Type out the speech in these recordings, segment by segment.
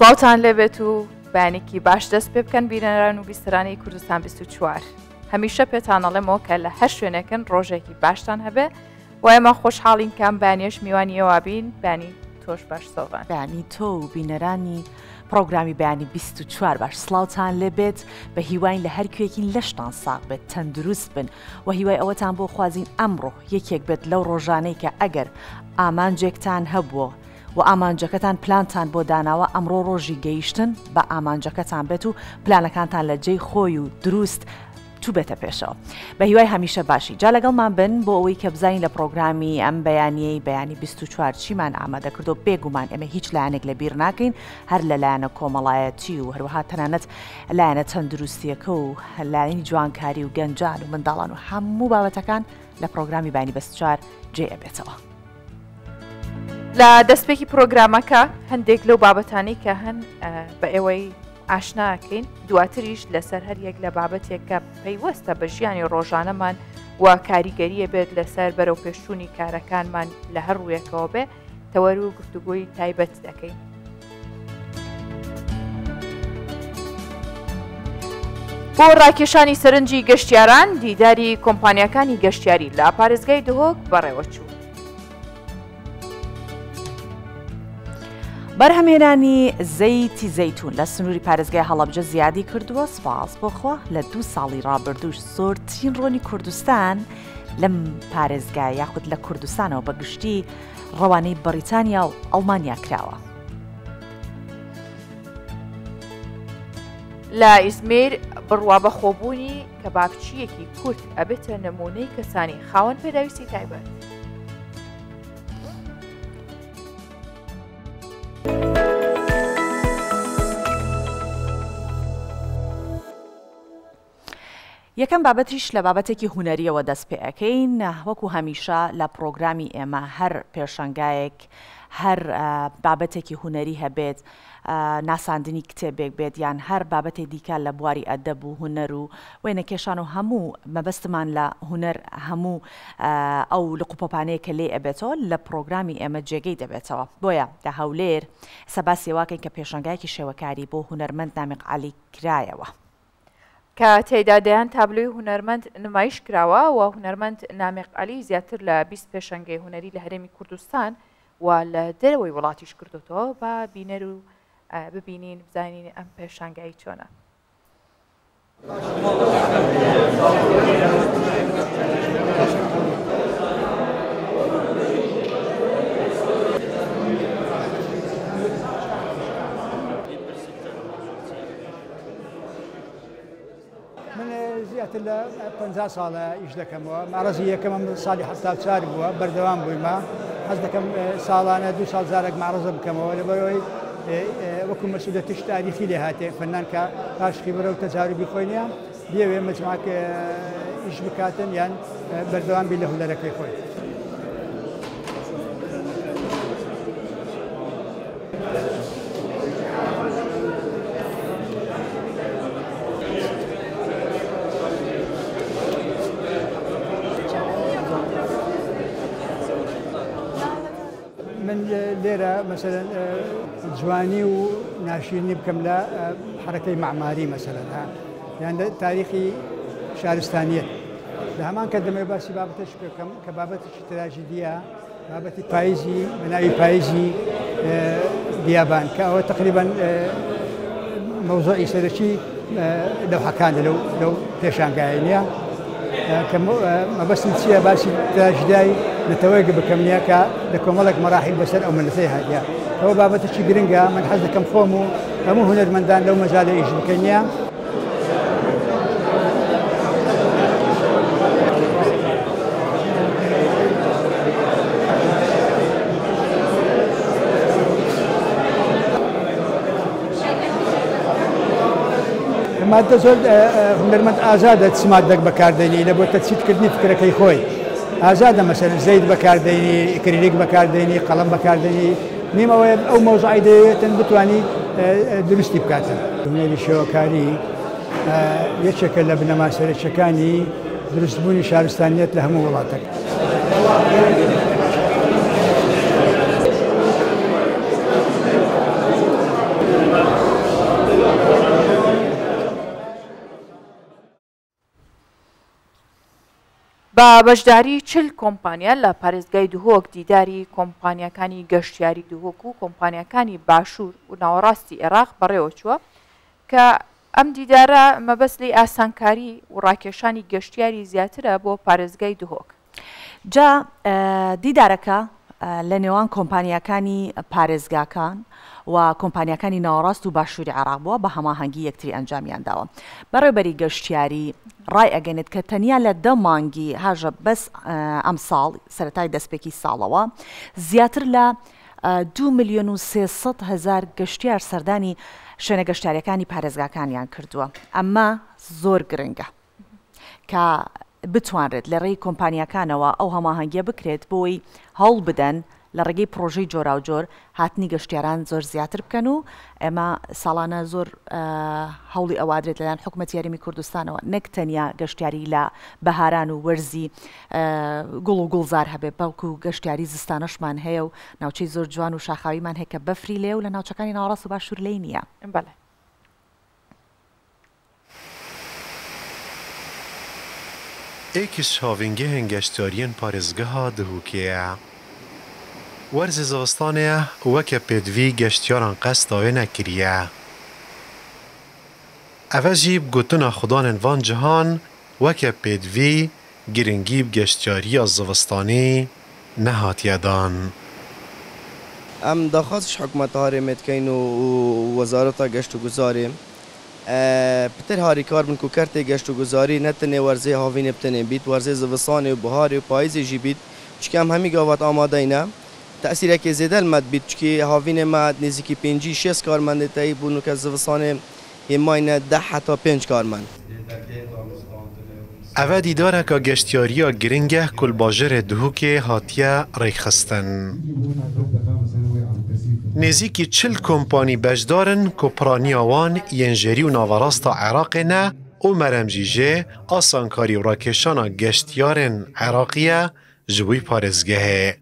سڵاوتان لێبێت و بەیانێکی باش دەست پێ بکەن بینەران و بیسترانی کوردستان 24. هەمیشە پێتانەڵێمەوە کە لە هەر شوێنەکەن ڕۆژێکی باشتان هەبێ و ئێمە خۆشحاڵین کام بانیێش میوانیەوە بین بانی تۆش باش سەوان بانی تۆ و بینەرانی پرۆگرامی بەیانی 24 باش سڵاوتان لێبێت بە هیواین لە هەر کوێکین لەشتان ساغ بێت تەندروست بن و هیوای ئەوەتان بۆ خوازین ئەمڕۆ یەکێک بێت لەو ڕۆژانەی کە ئەگەر ئامانجێکتان هەبووە و ئامانجەکەتان پلانتان بۆ داناوە ئەمڕۆ ڕۆژی گەیشتن بە ئامانجەکەتان بێت و پلانەکانتان لە جێی خۆی و دروست تو بێتە پێشەوە بە هیوای هەمیشە باشی جا لەگەڵمان بن بۆ ئەوەی کە بزانین لە پرۆگرامی ئەم بەیانیەی بەیانی 24 چیمان ئامادە کردو بێگومان ئێمە هیچ لایەنێک لە بیر ناکەین هەر لە لایەنە کۆمەڵایەتی و هەروەها تەنانەت لایەنە تەندروستیەکە و لایەنی جوانکاری و گەنجان و منداڵان و هەموو بابەتەکان لە پرۆگرامی بەیانی 24 جێ ئەبێتەوە. لە دەستپێکی پرۆگرامەکە هەندێک لەو بابەتانەی کە هەن بە ئێوەی ئاشناکەین دواتریش لەسەر هەر یەک لە بابەتێکە پەیوەستە بە ژیانی ڕۆژانەمان و کاریگەریە بێت لەسەر بەرەو پێشوونی کارەکانمان لە هەر ڕوویەکەوە بێ تەوەر و گفتوگۆی تایبەت دەکەین. بۆ ڕاکێشانی سەرنجی گەشتیاران دیداری کۆمپانیەکانی گەشتیاری لە پارێزگای دهۆک بەڕێوەچوو. بەرهەمهێنانی زەیتی زەیتون لە سنووری پارێزگای هەڵەبجە زیادی کردووە سپاس بۆخوا لە 2 ساڵی ڕابردووش زۆرترین ڕۆنی کوردستان لەم پارێزگای یاخود لە کوردستانەوە بەگشتی ڕەوانەی بەریتانیا و ئەڵمانیا کراوە. لە ئیزمیر بڕوا بە خۆبوونی کە بابچیەکی کورد ئەبێتە نمونەی کەسانی خاوەن پێداویستی تایبەت. یەکەم بابەتیش لە بابەتێکی هوەریەوە دەست پێ ئەەکەین وەکو هەمیشە لە پرۆگرامی ئێمە هەر پێشەنگایەک هەر بابەتێکی هوەری هەبێت ناساندنی کتێبێک بێت یان هەر بابەتێک دیکە لە بواری ئەدەب و هوەر و وێنەکێشان و هەموو مەبەستمان لە هوەر هەموو ئەو لە قوپەپانەیە کە لێ ئەبێتەوە لە پرۆگرامی ئێمە جێگەی دەبێتەوە بۆیە لە هەولێر سەباسی واکەین کە پێشەنگایەکی شێوەکاری بۆ هوەرمەند نامێق عەلی کرایەوە کە تێدادەیان تابلۆی هوەرمەند نمایش کراوە و هوەرمەند نامێق عەلی زیاتر لە 20 پێشەنگەی هوەری لە هەرێمی کوردستان و لە دەرەوەی وڵاتیش کردوتەوە بە بینەر و ببینین بزانین ئەم پێشانگایی چۆنە. زیاتر لە 50 ساڵە ئیش دەکەمەوە مارەزی یەکەمم ساڵی 1970 بووە بەردەوام بوویمە حەز دەکەم ساڵانە 2 ساڵ جارێک مارەزە بکەمەوە لەبەرەوەی وەکو مەسئولەتیش تاریخی لێ هاتێ فەنان کە پاشخی بەرەو تەجاروبی خۆی نیە بێوێ مجموعەک ئیش بکاتن یان بەردەوام بی لە هونەرەکەی خۆی. لێرە مەسەلەن جوانی و ناشرینی بکەم لە حرەکەی معماری مەسەلەن یان تاریخی شارستانیەت لە هەمان کە دەمێ باسی بابەتش بکەم کە بابەتێکی تراژیدیە بابەتی پاییزی بەناوی پاییزی بیابان کە ئەوە تقریباً مەوزوعی سەرەکی لەوحەکانە لەو پێشانگایە نییە کە مەبەستم چییە باسی تراژیدای نەتەوەیەک بکەم نییە کە لە کۆمەڵێک مەراحیل بەسەر ئەو ملەتەی هاتیە ئەوە بابەتێکی گرنگە من حەز دەکەم خۆم و هەموو هونەرمەندان لەو مەجالە ئیش بکەن نییە. مادە زۆر هونەرمەند ئازادە چمادەک بەکاردێنی لە بۆ تەچیتکردنی فکرەکەی خۆی ئازادە مەسەلەن زەید بەکاردێنی ئیکریلیک بەکاردێنی قەڵەم بەکاردێنی نیمەوەی ئەو مۆزوعی دەوێتن بتوانی دروستی بکاتن. هونەری شێوەکاری یەکێکە لە بنەما سەرەکیەکانی دروستبوونی شارستانیەت لە هەموو وڵاتێک. بە بەشداری چل کۆمپانیا لە پارێزگای دهۆک دیداری کۆمپانیەکانی گەشتیاری دهۆک و کۆمپانیەکانی باشوور و ناوەڕاستی عێراق بەڕێوە چووە کە ئەم دیدارە مەبەست لی ئاسانکاری و ڕاکێشانی گەشتیاری زیاترە بۆ پارێزگای دهۆک. جا دیدارەکە لە نێوان کۆمپانیەکانی پارێزگاکان و کۆمپانیەکانی ناوەڕاست و باشووری عێراق بووە بە هەماهەنگی یەکتری ئەنجامیان داوە. بەڕێوەبەری گەشتیاری ڕای ئەگەنێت کە تەنیا لە 10 مانگی هاژە بەس ئەم ساڵ سەرەتای دەستپێکی ساڵەوە زیاتر لە 2,300,000 گەشتیار سەردانی شوێنە گەشتیاریەکانی پارێزگاکانیان کردووە. ئەمە زۆر گرنگە کە بتوانرێت لە ڕێی کۆمپانیەکانەوە ئەو هەماهەنگیە بکرێت بۆی هەوڵ بدەن لە ڕێگەی پرۆژەی جۆرا و جۆر هاتنی گەشتیاران زۆر زیاتر بکەن و ئێمە ساڵانە زۆر هەوڵی ئەوادرێت لەلایەن حکوومەتی یاریمی کوردستانەوە نەک تەنیا گەشتیاری لە بەهاران و وەرزی گوڵ و گوڵزار هەبێ بەڵکو و گەشتیاری زستانەشمان هەیە و ناوچەی زۆر جوان و شاخاویمان هەیە کە بەفری لێ و لە ناوچەکانی ناوەڕاست و باشوور لێی نییە. ئێکیش هاوینگەهێن گەشتیاریên پارێزgeha Duhokê werzê zivistanê weke pêdivî geştyaran qest dawê nekiriye. Ev jî bi gotina xudanên van cihan weke pêdivî giringî bi geştyariya zivistanî nehatiye dan. Em daxwaziş hikûmeta herê me dikeyn û Wezareta Geşt û Guzarê پتر هاریکار بن که کرده گشت و گذاری نه تنه ورزه هاوینه بتنه بیت ورزه زوستان و بهار و پاییز جی بیت چون هم همی گاوات آماده اینه تأثیری که زیاد المد بیت چون هاوینه مد نزدیکی 5-6 کارمنده تایی بونو که زوستان هماینه 10 حتی 5 کارمند. اوه دیداره که گشتیاریا گرینگه کل باجر Duhokê هاتیه ریخستن. نزیکی 40 کۆمپانی بەشدارن کۆپرانیاوان یەنجێری و ناوەڕاستە عێراقê ne û meremjîjê asankarî û rakêşana geştyarên Iraqî ji wî parêzgehê.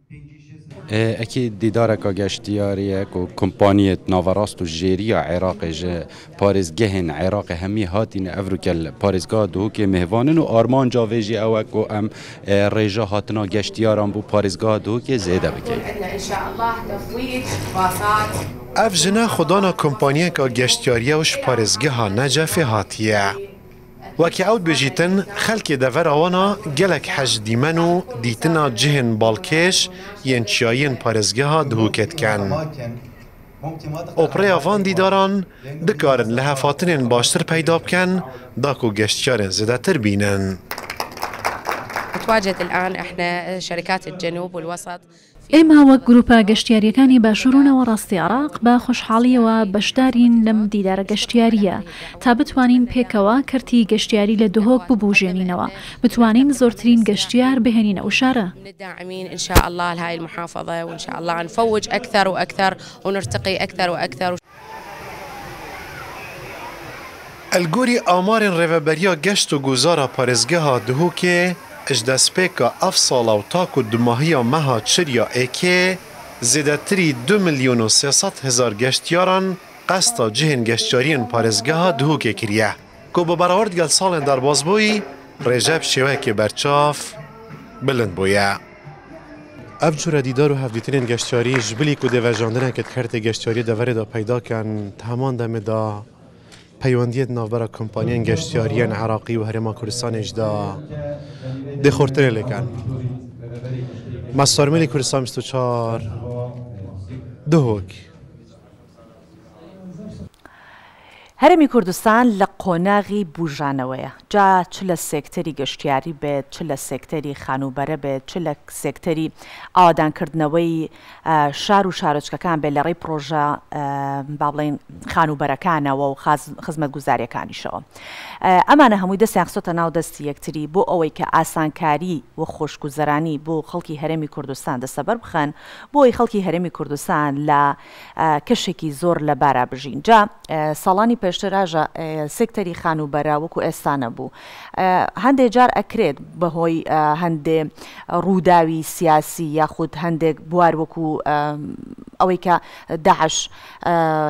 اكيد ديدارك گشتیاریه کو کمپانیت ناوەڕاست و ژێریە عێراقê ji parêzgehên Iraqê hemî hatîne evrûkel parêzgeha Duhokê mehvanın û armanca vê jî ew e ku em rêja hatina geştyaran bû parêzgeha Duhokê zêde bikin. Ev ji ne xudana kompaniyeka geştyariya û ji parêzgeha Necefê hatiye. Wekî ew dibêjîtin xelkê devera wana gelek hez dîmen û dîtina cihên balkêş yên çiyayên parêzgeha Duhokê dikin. Operaya van dîdaran dikarin li hevhatinên baştir peyda bikin da ku geştyarên zêdetir bînin. نتواجد الآن احنا شركات الجنوب والوسط. ئێمە وەک گروپە گەشتیاریەکانی باشوور و ناوەڕاستی عێراق بە خۆشحاڵیەوە بەشدارین لەم دیدارە گەشتیاریە تا بتوانین پێکەوە کەرتی گەشتیاری لە دهۆک ببوژێنینەوە بتوانین زۆرترین گەشتیار بهێنینە ئەو شارە. ندعمين إن شاء الله لهاي المحافظة وإن شاء الله نفوج أكثر وأكثر ونرتقي أكثر وأكثر. الگوری آمارên rêveberiya geşt û guzara parêzgeha Duhokê ji destpêka ev sala û tak û dumahiya meha çirya êkê zêdetirî 2,300,000 geştyaran qesta cihên geştyariyên parêzgeha Duhokê kiriye ku bi berawerd gel salên derbasbûyî rêje bi şêwekê berçav bilind bûye. Ev cure dîdar û hevdîtinên geştyarî ji bilî ku dê vejandinekê kertê geştyariyê deverê de peyda kin heman demê da peywendiyê navbera kompaniyên geştyariyên Iraqî û Herêma Kurdistanê jî da dêxortinê lêkin. Me Sarmêlê Kurdistan 24 Duhok. هەرێمی کوردستان لە قۆناغی بوژانەوەیە جا چ لە سێکتەری گەشتیاری بێت چ لە سێکتەری خانوبەرە بێت چ لە سێکتەری ئاوادانکردنەوەی شار و شارۆچکەکان بێت لە ڕێی پرۆژە با بڵێن خانوبەرەکانەوە و خزمەت گوزاریەکانیشەوە ئەمانە هەمووی دەستیان خستۆتە ناو دەستی یەکتری بۆ ئەوەی کە ئاسانکاری و خۆشگوزەرانی بۆ خەڵکی هەرێمی کوردستان دەسەبەر بخەن بۆی خەڵکی هەرێمی کوردستان لە کەشێکی زۆر لە بارا بژین جا ساڵانی پێشتر ئاژە سێکتەری خانوبەرە وەکو ئێستانە بوو هەندێک جار ئەکرێت بەهۆی هەندێک ڕووداوی سیاسی یاخود هەندێک بوار وەکو ئەوەی کە داعش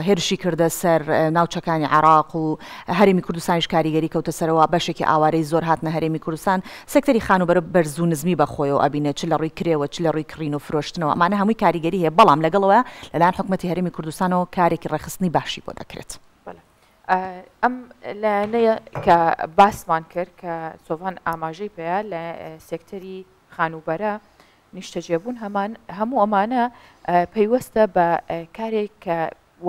هێرشی کردە سەر ناوچەکانی عێراق و هەرێمی کوردستانیش کاریگەری کەوتە سەرەوە بەشێکی ئاوارەی زۆر هاتنە هەرێمی کوردستان سێکتەری خانوبەر بەرز و نزمی بەخۆیەوە ئەبینێت چ لە ڕووی کرێوە چ لە ڕووی کڕین و فرۆشتنەوە ئەمانە هەمووی کاریگەری هەیە بەڵام لەگەڵەوە لەلایەن حکوومەتی هەرێمی کوردستانەوە کارێکی ڕێخستنی باشی بۆ دەکرێت. ئەم لەنەیە کە باسمان کرد کە سۆڤان ئاماژەی پێە لە سێکتەری خانوبەرە نیشتەجێبوون هەموو ئەمانە پەیوەستە بە کارێک کە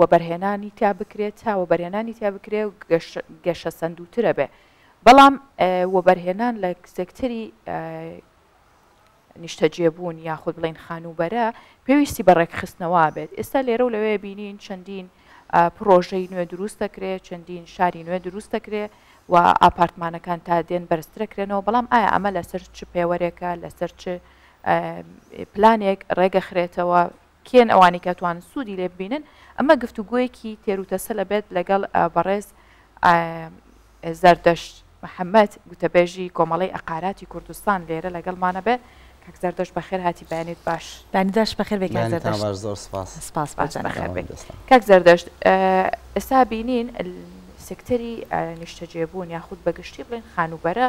وەبەرهێنانی تا بکرێت تا وەبەرهێنانی تا بکرێت و گەشە سندووترە بێ بەڵام وەبەرهێنان لە سێکتەری نیشتەجێبوون یاخود بڵین خانوبەرە پێویستی بە ڕێکخستنەوە بێت ئێستا لێرە و لەوەیە بینین چەندین پرۆژەی نوێ دروست دەکرێت چەندین شاری نوێ دروست دەکرێت و ئاپارتمانەکان تا دێن بەرزترەکرێنەوە بەڵام ئایا ئەمە لەسەر چ پێوەرێکە لەسەر چ پلانێک ڕێگەخرێتەوە کێن ئەوانی کە توان سوودی لێ ببینن ئەمە گفتوگویەکی تێروتەسە لە بێت لەگەڵ بەڕێز زەردەشت محەممەد گوتەبێژی کۆمەڵی ئەقاراتی کوردستان لێرە لەگەڵمانە بێت کاک زەردەش بەخێر هاتی بەیانێت باش دانیداش بەخێر بێت زۆر سپاس کاک زەردەشت ئێستا بینین سێکتەری نیشتەجێبوون یاخود بەگشتی بڵێن خانوبەرە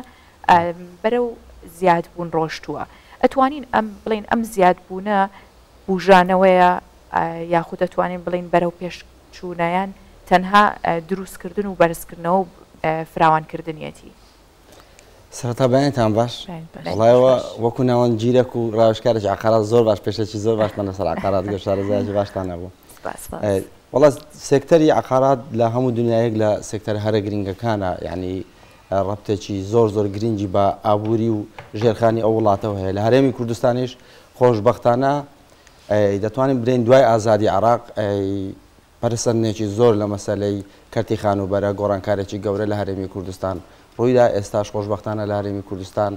بەرەو زیادبوون ڕۆشتووە ئەتوانین ئەم بڵین ئەم زیادبوونە بژانەوەیە یاخود دەتوانین بڵین بەرەو پێشچوونیان تەنها دروستکردن و بەرزکردنەوە و فراوانکردنیەتی سەرەتا بەیانتان باش وڵایەوە وەکو ناوەن جیرەک و ڕاوشکارێکی عقارات زۆر باش پێشێکی زۆر باشمان لەسەر عقارات گەشتارەزایکی باشتان نەبوو وڵا سێکتەری عقارات لە هەموو دنیایەک لە سێکتەر هەرە گرنگەکانە یعنی ڕەبتێکی زۆر گرنگی بە ئابووری و ژێرخانی ئەو وڵاتەوە هەیە لە هەرێمی کوردستانیش خۆشبەختانە دەتوانین برین دوای ئازادی عێراق پەرسەندێکی زۆر لە مەسەلەی کەرتی خانوبەرە گۆڕانکارێکی گەورە لە هەرێمی کوردستان ڕوویدا ئێستاش خۆشبەختانە لە هەرێمی کوردستان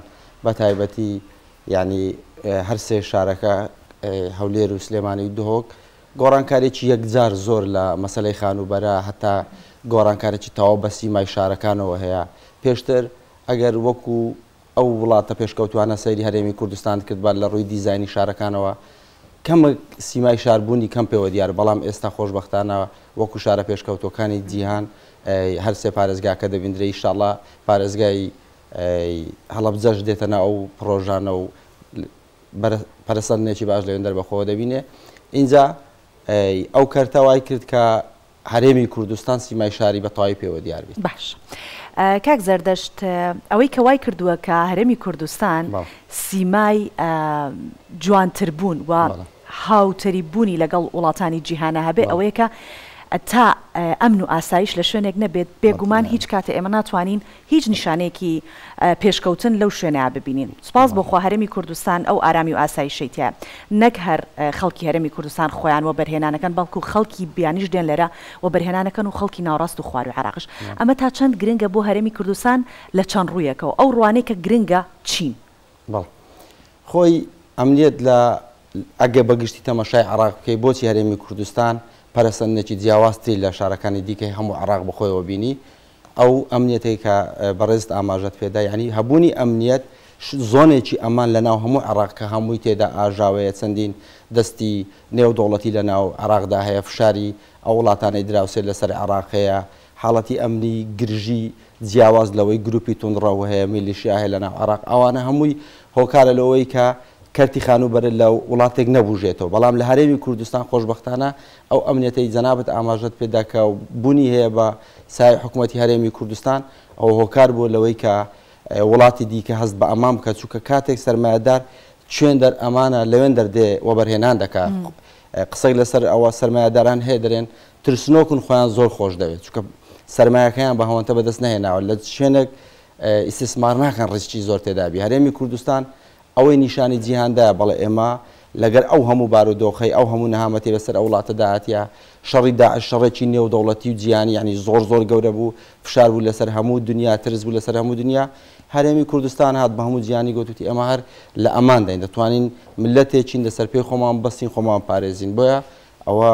بە تایبەتی ینی هەر سێ شارەکە هەولێر و سلێمانی و دهۆک گۆڕانکارێکی یەکجار زۆر لە مەسەلەی خانوبەرە هەتا گۆڕانکارێکی تەواو بە سیمای شارەکانەوە هەیە پێشتر ئەگەر وەکو ئەو وڵاتە پێشکەوتوانە سەیری هەرێمی کوردستان کرد بە لە ڕووی دیزایانی شارەکانەوە کەمە سیمای شاربوونی کەم پێوە دیار بەڵام ئێستا خۆشبەختانە وەکو شارە پێشکەوتەکانی جیهان هەر سێ پارێزگاکە دەبیندرێ ئینشاءڵڵا پارێزگای هەڵەبجەش دێتەنە ئەو پرۆژانە و پەرسەندێکی باش لەوێن دەربەخۆوە دەبینێ اینجا ئەو کەرتەوای کرد کە هەرێمی کوردستان سیمای شاری بە تەواوی پێوە دیار بێت باش کاک زەردەشت ئەوەی کە وای کردووە کە هەرێمی کوردستان سیمای جوانتربوون و هاوتەری بوونی لەگەڵ وڵاتانی جیهانە هەبێ ئەوەیە کە تا ئەمن و ئاسایش لە شوێنێک نەبێت بێگومان هیچ کاتە ئێمە ناتوانین هیچ نیشانەیەکی پێشکەوتن لەو شوێنەیە ببینین سوپاس بۆ خوا هەرێمی کوردستان ئەو ئارامی و ئاسایشەیتە نەک هەر خەڵکی هەرێمی کوردستان خۆیان وە بەرهێنانەکەن بەڵکو خەڵکی بیانیش دێن لێرە و بەرهێنانەکەن و خەڵکی ناوڕاست و خوار و عێراقش ئەمە تا چەند گرنگە بۆ هەرێمی کوردستان لە چەند ڕوویەکەوە ئەو ڕوانەی کە گرنگە چین خۆی ئەمنیەت لە ئەگە بەگشتی تەماشای عێراق بکەی بۆچی هەرێمی کوردستان پەرسەندێکی جیاوازتری لە شارەکانی دیکەی هەموو عێراق بخۆیەوە بینی ئەو ئەمنیەتی کە بەڕێست ئاماژەت پێدا یعنی هەبوونی ئەمنیەت زۆنێکی ئەمان لە ناو هەموو عێراق کە هەمووی تێدا ئاژاوەیە چەندین دەستی نێودەوڵەتی لە ناو عێراقدا هەیە فشاری ئەو وڵاتانەی دراوسێت لەسەر عێراق هەیە حاڵەتی ئەمنی گرژی جیاواز لەوەی گروپی توندڕەوە هەیە میلیشیا هەیە لە ناو عێراق ئەوانە هەمووی هۆکارە لەوەی کە کەرتی خانوبەرە لە وڵاتێک نەبوژێتەوە بەڵام لە هەرێمی کوردستان خۆشبەختانە ئەو ئەمنیەتەی جەنابەت ئاماژەت پێدا کە بوونی هەیە بە سای حکوومەتی هەرێمی کوردستان ئەو هۆکار بوو لەوەی کە وڵاتی دیکە هەست بە ئەمام بکە چووکە کاتێک سەرمایهدار چێن دەر ئەمانە لەوێن دەردێ وەبەرهێنان دەکات قسەی لەسەر ئەوە سەرمایهداران هەیە دەرێن ترسنۆکن خۆیان زۆر خۆش دەوێت چونکە سەرمایەکەیان بە هەوەنتە بەدەست نهێناوە لە شوێنێک ئیسtismار ناکەن ڕیسکی زۆر تێدابی هەرێمی کوردستان ئەوەی نیشانی جیهاندایە بەڵێ ئێمە لەگەر ئەو هەموو بارودۆخەی ئەو هەموو نەهامەتی بەسەر ئەو وڵاتەدا هاتیە شەڕی داعش شەڕێکی نێودەوڵەتی و جیهانی یعنی زۆر گەورە بوو فشار بوو لەسەر هەموو دنیا ترس بوو لەسەر هەموو دنیا هەرێمی کوردستان هات بە هەموو جیهانی گوتوتی ئەمە هەر لە ئەمان دەین دەتوانین ملەتێکین لەسەر پێی خۆمان بەستین خۆمان پارێزین بۆیە ئەوە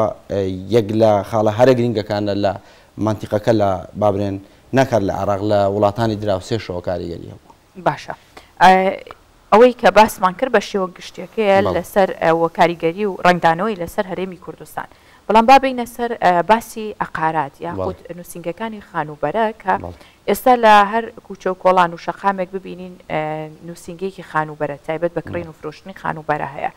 یەک لە خاڵە هەرە گرنگەکانە لە منتیقەکە لە بابرێن نەکرد لە عێراق لە وڵاتانی دراوسێشەوە کاریگەری هەبوو باشە ئەوەی کە باسمان کرد بە شێوە گشتیەکەیە لەسەر کاریگەری و ڕنگدانەوەی لەسەر هەرێمی کوردستان. بەڵام بابینە سەر باسی ئەقارات یاخود نووسنگەکانی خانوبەرە کە ئێستا لە هەر کوچە و کۆڵان و شەقامێک ببینین نووسنگەیەکی خانوبەرە تایبەت بە کڕین و فرۆشتنی خانوبەرە هەیە.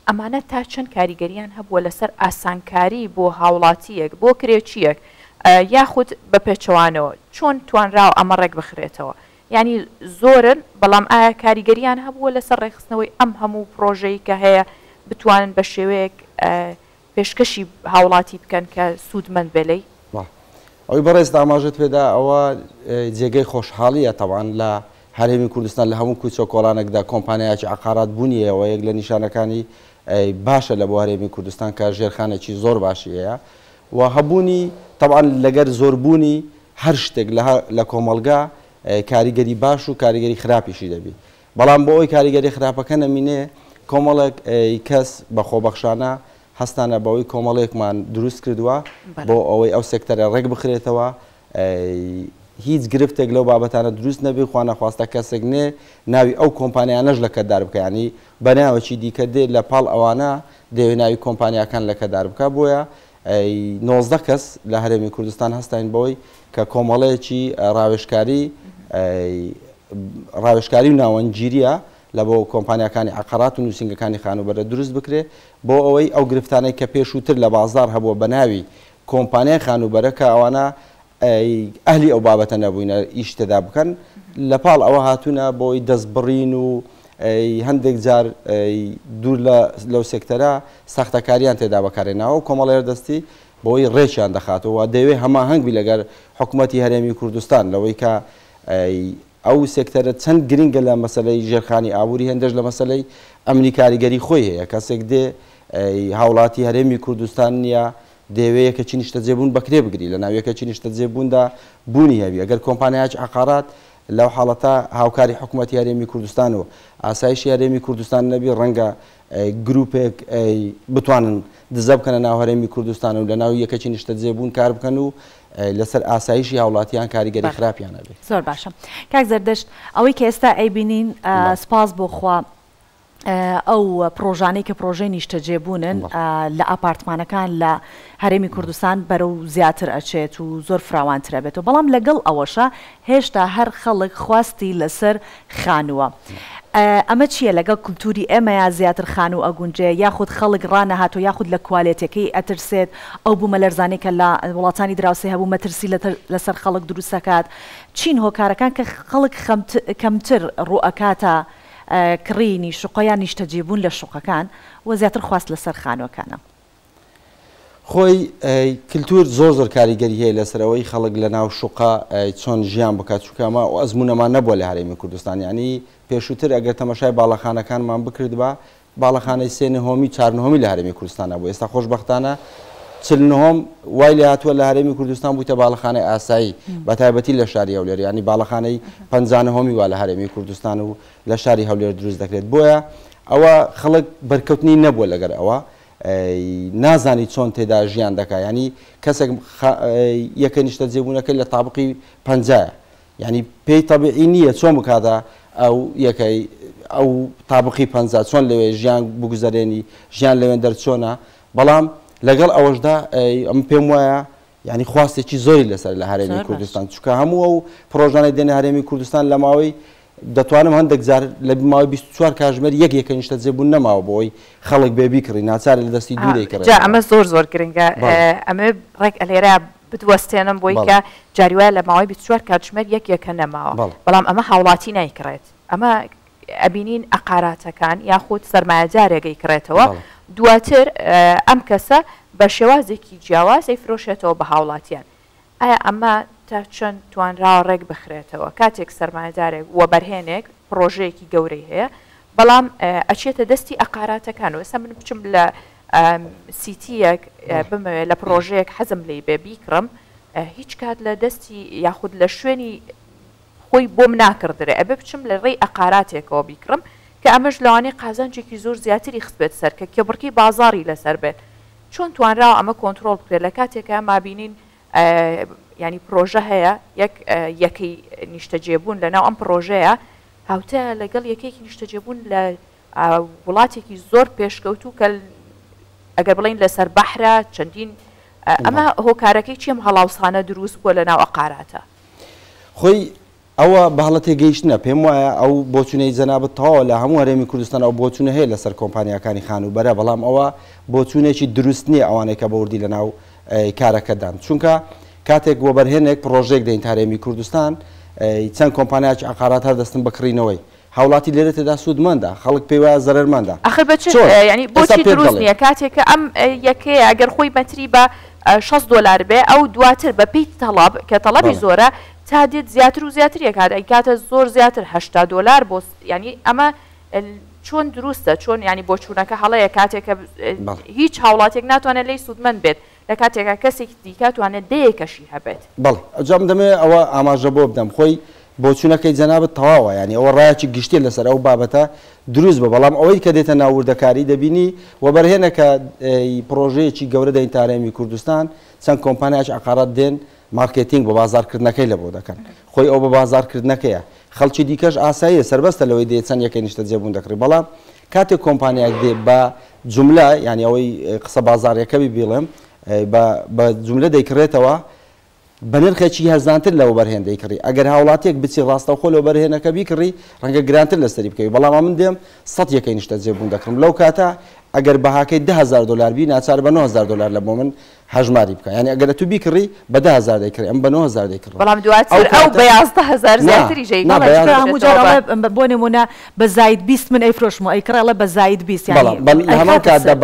ئەمانە تا چەند کاریگەریان هەبووە لەسەر ئاسانکاری بۆ هاوڵاتیەک بۆ کرێچیەک یاخود بە پێچەوانەوە چۆن توانراوە ئەمە ڕێک بخرێتەوە. ینی زۆرن بەڵام ئایا کاریگەریان هەبووە لەسەر ڕێخستنەوەی ئەم هەموو پرۆژەی کە هەیە بتوانن بە شێوەیەک پێشکەشی هاوڵاتی بکەن کە سوودمەند بێلەی. ئەوی بەڕێز ئاماژت پێدا ئەوە جێگەی خۆشحاڵیە تەوان لە هەرێمی کوردستان لە هەموو کوچە کۆڵانێکدا کۆمپانیایکی عقارات بوونیەوە یەک لە نیشانەکانی باشە لە بۆ هەرێمی کوردستان کە ژێرخانێکی زۆر باشی هەیە و هەبوونی تەوان لەگەر زۆربوونی هەر شتێک لە کۆمەلگا کاریگەری باش و کاریگەری خراپیشی دەبی. بەڵام بۆ ئەوی کاریگەری خراپەکە نەمینێ کۆمەڵێک کەس بە خۆبەخشانە هەستانە بەوەی کۆمەڵێکمان دروست کردووە بۆ ئەوەی ئەو سێکتەرە ڕێک بخرێتەوە هیچ گرفتێک لەو بابەتانە دروست نەبی خوانەخواستە کەسێک نێ ناوی ئەو کۆمپانیانەش لە کەدار بکە ینی بەناوەکی دیکە دێ لە پاڵ ئەوانە دەوێ ناوی کۆمپانیاکان لە کەدار بکە بۆیە 19 کەس لە هەرێمی کوردستان هەستین بۆی کە کۆمەڵەیەکی ڕاوێژکاری و ناوەنگیریە لە بۆ کۆمپانیەکانی عقارات و نووسنگەکانی خانوبەرە دروست بکرێ بۆ ئەوەی ئەو گرفتانەی کە پێشووتر لە بازار هەبووە بە ناوی کۆمپانیای خانوبەرە کە ئەوانە ئەهلی ئەو بابەتە نەبووینە ئیش تێدا بکەن لە پاڵ ئەوە هاتوونە بۆی دەستبڕین و هەندێک جار دوور لەو سێکتەرە ساختەکاریان تێدا بەکارێناوە و کۆمەڵێر دەستی بۆی ڕێکیان دەخاتەوە دەوێ هەماهەنگ لەگەر حکوومەتی هەرێمی کوردستان لەوەی کە ئەو سێکتەرە چەند گرنگە لە مەسلەی ژێرخانی ئابووری هەندێک لە مەسلەی ئەمنی کاریگەری خۆی هەیە کەسێک دێ هاوڵاتی هەرێمی کوردستان نیە دەوەیەکە چی نیشتە جێبوون بەکرێ بگری لە ناویەکە چی نیشتە جێبووندا بوونی هەبی ئەگەر کۆمپانیاج عقارات لەو حاڵەتە هاوکاری حکوومەتی هەرێمی کوردستان و ئاسایشی هەرێمی کوردستان نەبی ڕەنگە گروپێک بتوانن دزە بکەنە ناو هەرێمی کوردستان و لە ناو یەکەچی نیشتە جێبوون کار بکەن و لەسەر ئاسایشی هاوڵاتیان کاریگەری خراپیان هەبێ. زۆر باشە کاک زەردەشت ئەوەی کە ئێستا ئەیبینین سپاس بۆ خوا ئەو پرۆژانەی کە پرۆژەی نیشتە جێبوونن لە ئاپارتمانەکان لە هەرێمی کوردستان بەرەو زیاتر ئەچێت و زۆر فراوانترە بێتەوە بەڵام لەگەڵ ئەوەشە هێشتا هەر خەڵک خواستی لەسەر خانووە. ئەمە چییە لەگەڵ کولتوری ئێمەیە زیاتر خان و ئەگونجێ یاخود خەڵک ڕانەهاتۆ یاخود لە کوالێتەکەی ئەترسێت ئەو بوومە لەرزانەی کە لە وڵاتانی دراوسێ هەبوو مەترسی لەسەر خەڵک دروست دەکات چین هۆکارەکان کە خەڵک کەمتر ڕوئەکاتە کڕینی شوقەیان نیشتە جێبوون لە شوقەکان و زیاتر خواست لەسەر خانوەکانە. خۆی کللتور زۆر کاریگەری هەیە لەسەرەوەی خەڵک لە ناو شوقا چۆن ژیان بکات چووکەمە و ئەزمونەمان نەبووە لە هەرێمی کوردستان ینی پێشووتر ئەگەر تەمەشای باڵەخانەکانمان بکرد بە باڵەخانەی سێنهۆمی چارنهۆمی لە هەرێمی کوردستانە بوو ئێستا خۆشبەختانە چلنهۆم وای لە هاتووە لە هەرێمی کوردستان بوویتە باڵەخانەی ئاسایی بە تایبەتی لە شاری هەولێر ینی باڵەخانەی پەنجانهۆمی وا لە هەرێمی کوردستان و لە شاری هەولێر دروست دەکرێت بۆیە ئەوە خەڵک بەرکەوتنی نەبووە لەگەر ئەوە نازانی چۆن تێدا ژیان دەکات ینی کەسێک یەکە نیشتە جێبوونەکەی لە تابقی پەنجایە ینی پێی تەبیعی نییە چۆن بکاتە ئەو یەکەی ئەو تابقی پەنجا چۆن لەوێ ژیان بگوزارێنی ژیان لەوێن دەرچۆنە بەڵام لەگەڵ ئەوەشدا ئەم پێم وایە ینی خواستێکی زۆری لەسەر لە هەرێمی کوردستان چکە هەموو ئەو پرۆژانەی دێنە هەرێمی کوردستان لە ماوەی دەتوانم هەندێک جار لە ماوەی 24 کاتژمێر یەکێکە نیشتە جێبوون نەماوە بۆی خەڵک بێبی کڕی ناچار لە دەستی دوورێک کرد. ئەمە زۆر گرنگە ئەمە ڕێک ئەلێرە بتوەستێنم بۆی کە جاریوایە لە ماوەی 24 کاتژمێر یەکێکە نەماوە بەڵام ئەمە هاوڵاتی نایکڕێت ئەمە ئەبینین ئەقاراتەکان یاخود سەرمایەجارێکی کڕێتەوە دواتر ئەم کەسە بە شێوازێکی جیاوازی فرۆشێتەوە بە هاوڵاتیان ئایا ئەمە تا چەند توانراوە ڕێک بخرێتەوە کاتێک سەرمایەدارێک وە بەرهێنێک پرۆژەیەکی گەورەی هەیە بەڵام ئەچێتە دەستی ئەقاراتەکان و ئێستا من بچم لە سیتیەک بمەوێت لە پرۆژەیەک حەزم لێ بێ بیکڕم هیچ کات لە دەستی یاخود لە شوێنی خۆی بۆم ناکردرێ ئەبێ بچم لە ڕێی ئەقاراتێکەوە بیکڕم کە ئەمەش لەوانەیە قازانجێکی زۆر زیاتری خست بێت سەر کە کێبڕکی بازاری لەسەر بێت چۆن توانراوە ئەمە کۆنتترۆل بکرێت لە کاتێکە مابینین ینی پرۆژە هەیە یەکەی نیشتە جێبوون لەناو ئەم پرۆژەیە هاوتە لەگەڵ یەکێکی نیشتەجێبوون لە وڵاتێکی زۆر پێشکەوتو کە ئەگەر بڵین لەسەر بەحرە چەندین ئەمە هۆکارەکەی چیم هەڵاوسانە دروست بووە لە ناو ئەقاراتە خۆی ئەوە بەهڵە تێگەیشتنە پێم وایە ئەو بۆچونەی جەنابەت تەواوە لە هەموو هەرێمی کوردستان ئەو بۆچونە هەیە لەسەر کۆمپانیەکانی خانوبەرە بەڵام ئەوە بۆچونێکی دروست نییە ئەوانەی کە بەوردی لە ناو کارەکەدان چونکە کاتێک وەبەرهێنێک پرۆژێک دەین هەرێمی کوردستان چەند کۆمپانیاکی عقارات هەردەستن بەکڕینەوەی هاوڵاتی لێرە تێدا سوودمەندە خەڵک پێی وایە زەرمەندە ئەخر بچ ینی بۆچی دروست نییە کاتێککە ئەم یەکەیە ئەگەر خۆی مەتری بە 6 دلار بێ ئەو دواتر بە پێی تەڵاب کە تەڵەبی زۆرە تا دێت زیاتر و زیاتر یەکات ئەیکاتە زۆر زیاتر 80 دلار بۆ ینی ئەمە چۆن دروستە چۆن ینی بۆ چوونەکە هەڵەیە کاتێکە هیچ هاوڵاتێک ناتوانێت لی سوودمەند بێت لە کاتێکە کەسێک دیکاتوانێت دەیەکەشی هەبێت بەڵێ ئەجام دەمێ ئەوە ئاماژە بۆ بدەم خۆی بۆچوونەکەی جەنابەت تەواوە ینی ئەوە ڕایەکی گشتێ لەسەر ئەو بابەتە دروست بە بەڵام ئەوەی کە دێتە ناوردەکاری دەبینی وەبەرهێنەکە پرۆژەیەکی گەورە دەین هەرێمی کوردستان چەند کۆمپانیاش عقارات دێن مارکتینگ بە بازارکردنەکەی لە بۆ دەکەن خۆی ئەو بە بازارکردنەکەیە خەڵکی دیکەش ئاساییە سربەستە لەوەی دێت چەند یەکەی نیشتە جێبوون دەکڕی بەڵام کاتێک کۆمپانیاک دێ بە جملە ینی ئەوەی قسە بازاڕیەکەی بڵێم بە جملە دەیکڕێتەوە بە نرخێکی هەرزانتر لەوە بەرهێن دەیکڕی ئەگەر هاوڵاتێک بچی ڕاستەوخۆ لەوە بەرهێنەکە بیکڕی ڕەنگە گرانتر لەسەری بکەوی بەڵام من دێم 100 یەکەی نیشتە جێبوون دەکڕم لەو کاتە ئەگەر بەهاکەی 10,000 دلار بی ناچار بە 9,000 دلار لە بۆ من هەژماری بکە ینی ئەگەر تو بیکڕی بە 10,000 دەیکڕی ئەم بە 9,000 دەیکڕ بەڵام دواتر ئەو بە 11,000 زیاتری هەموو جارەوە بۆ نمونە بە زاید 20 من ئەیفرۆشمەوە ئەیکڕێڵە بە زاید 20 هەمان کاتدا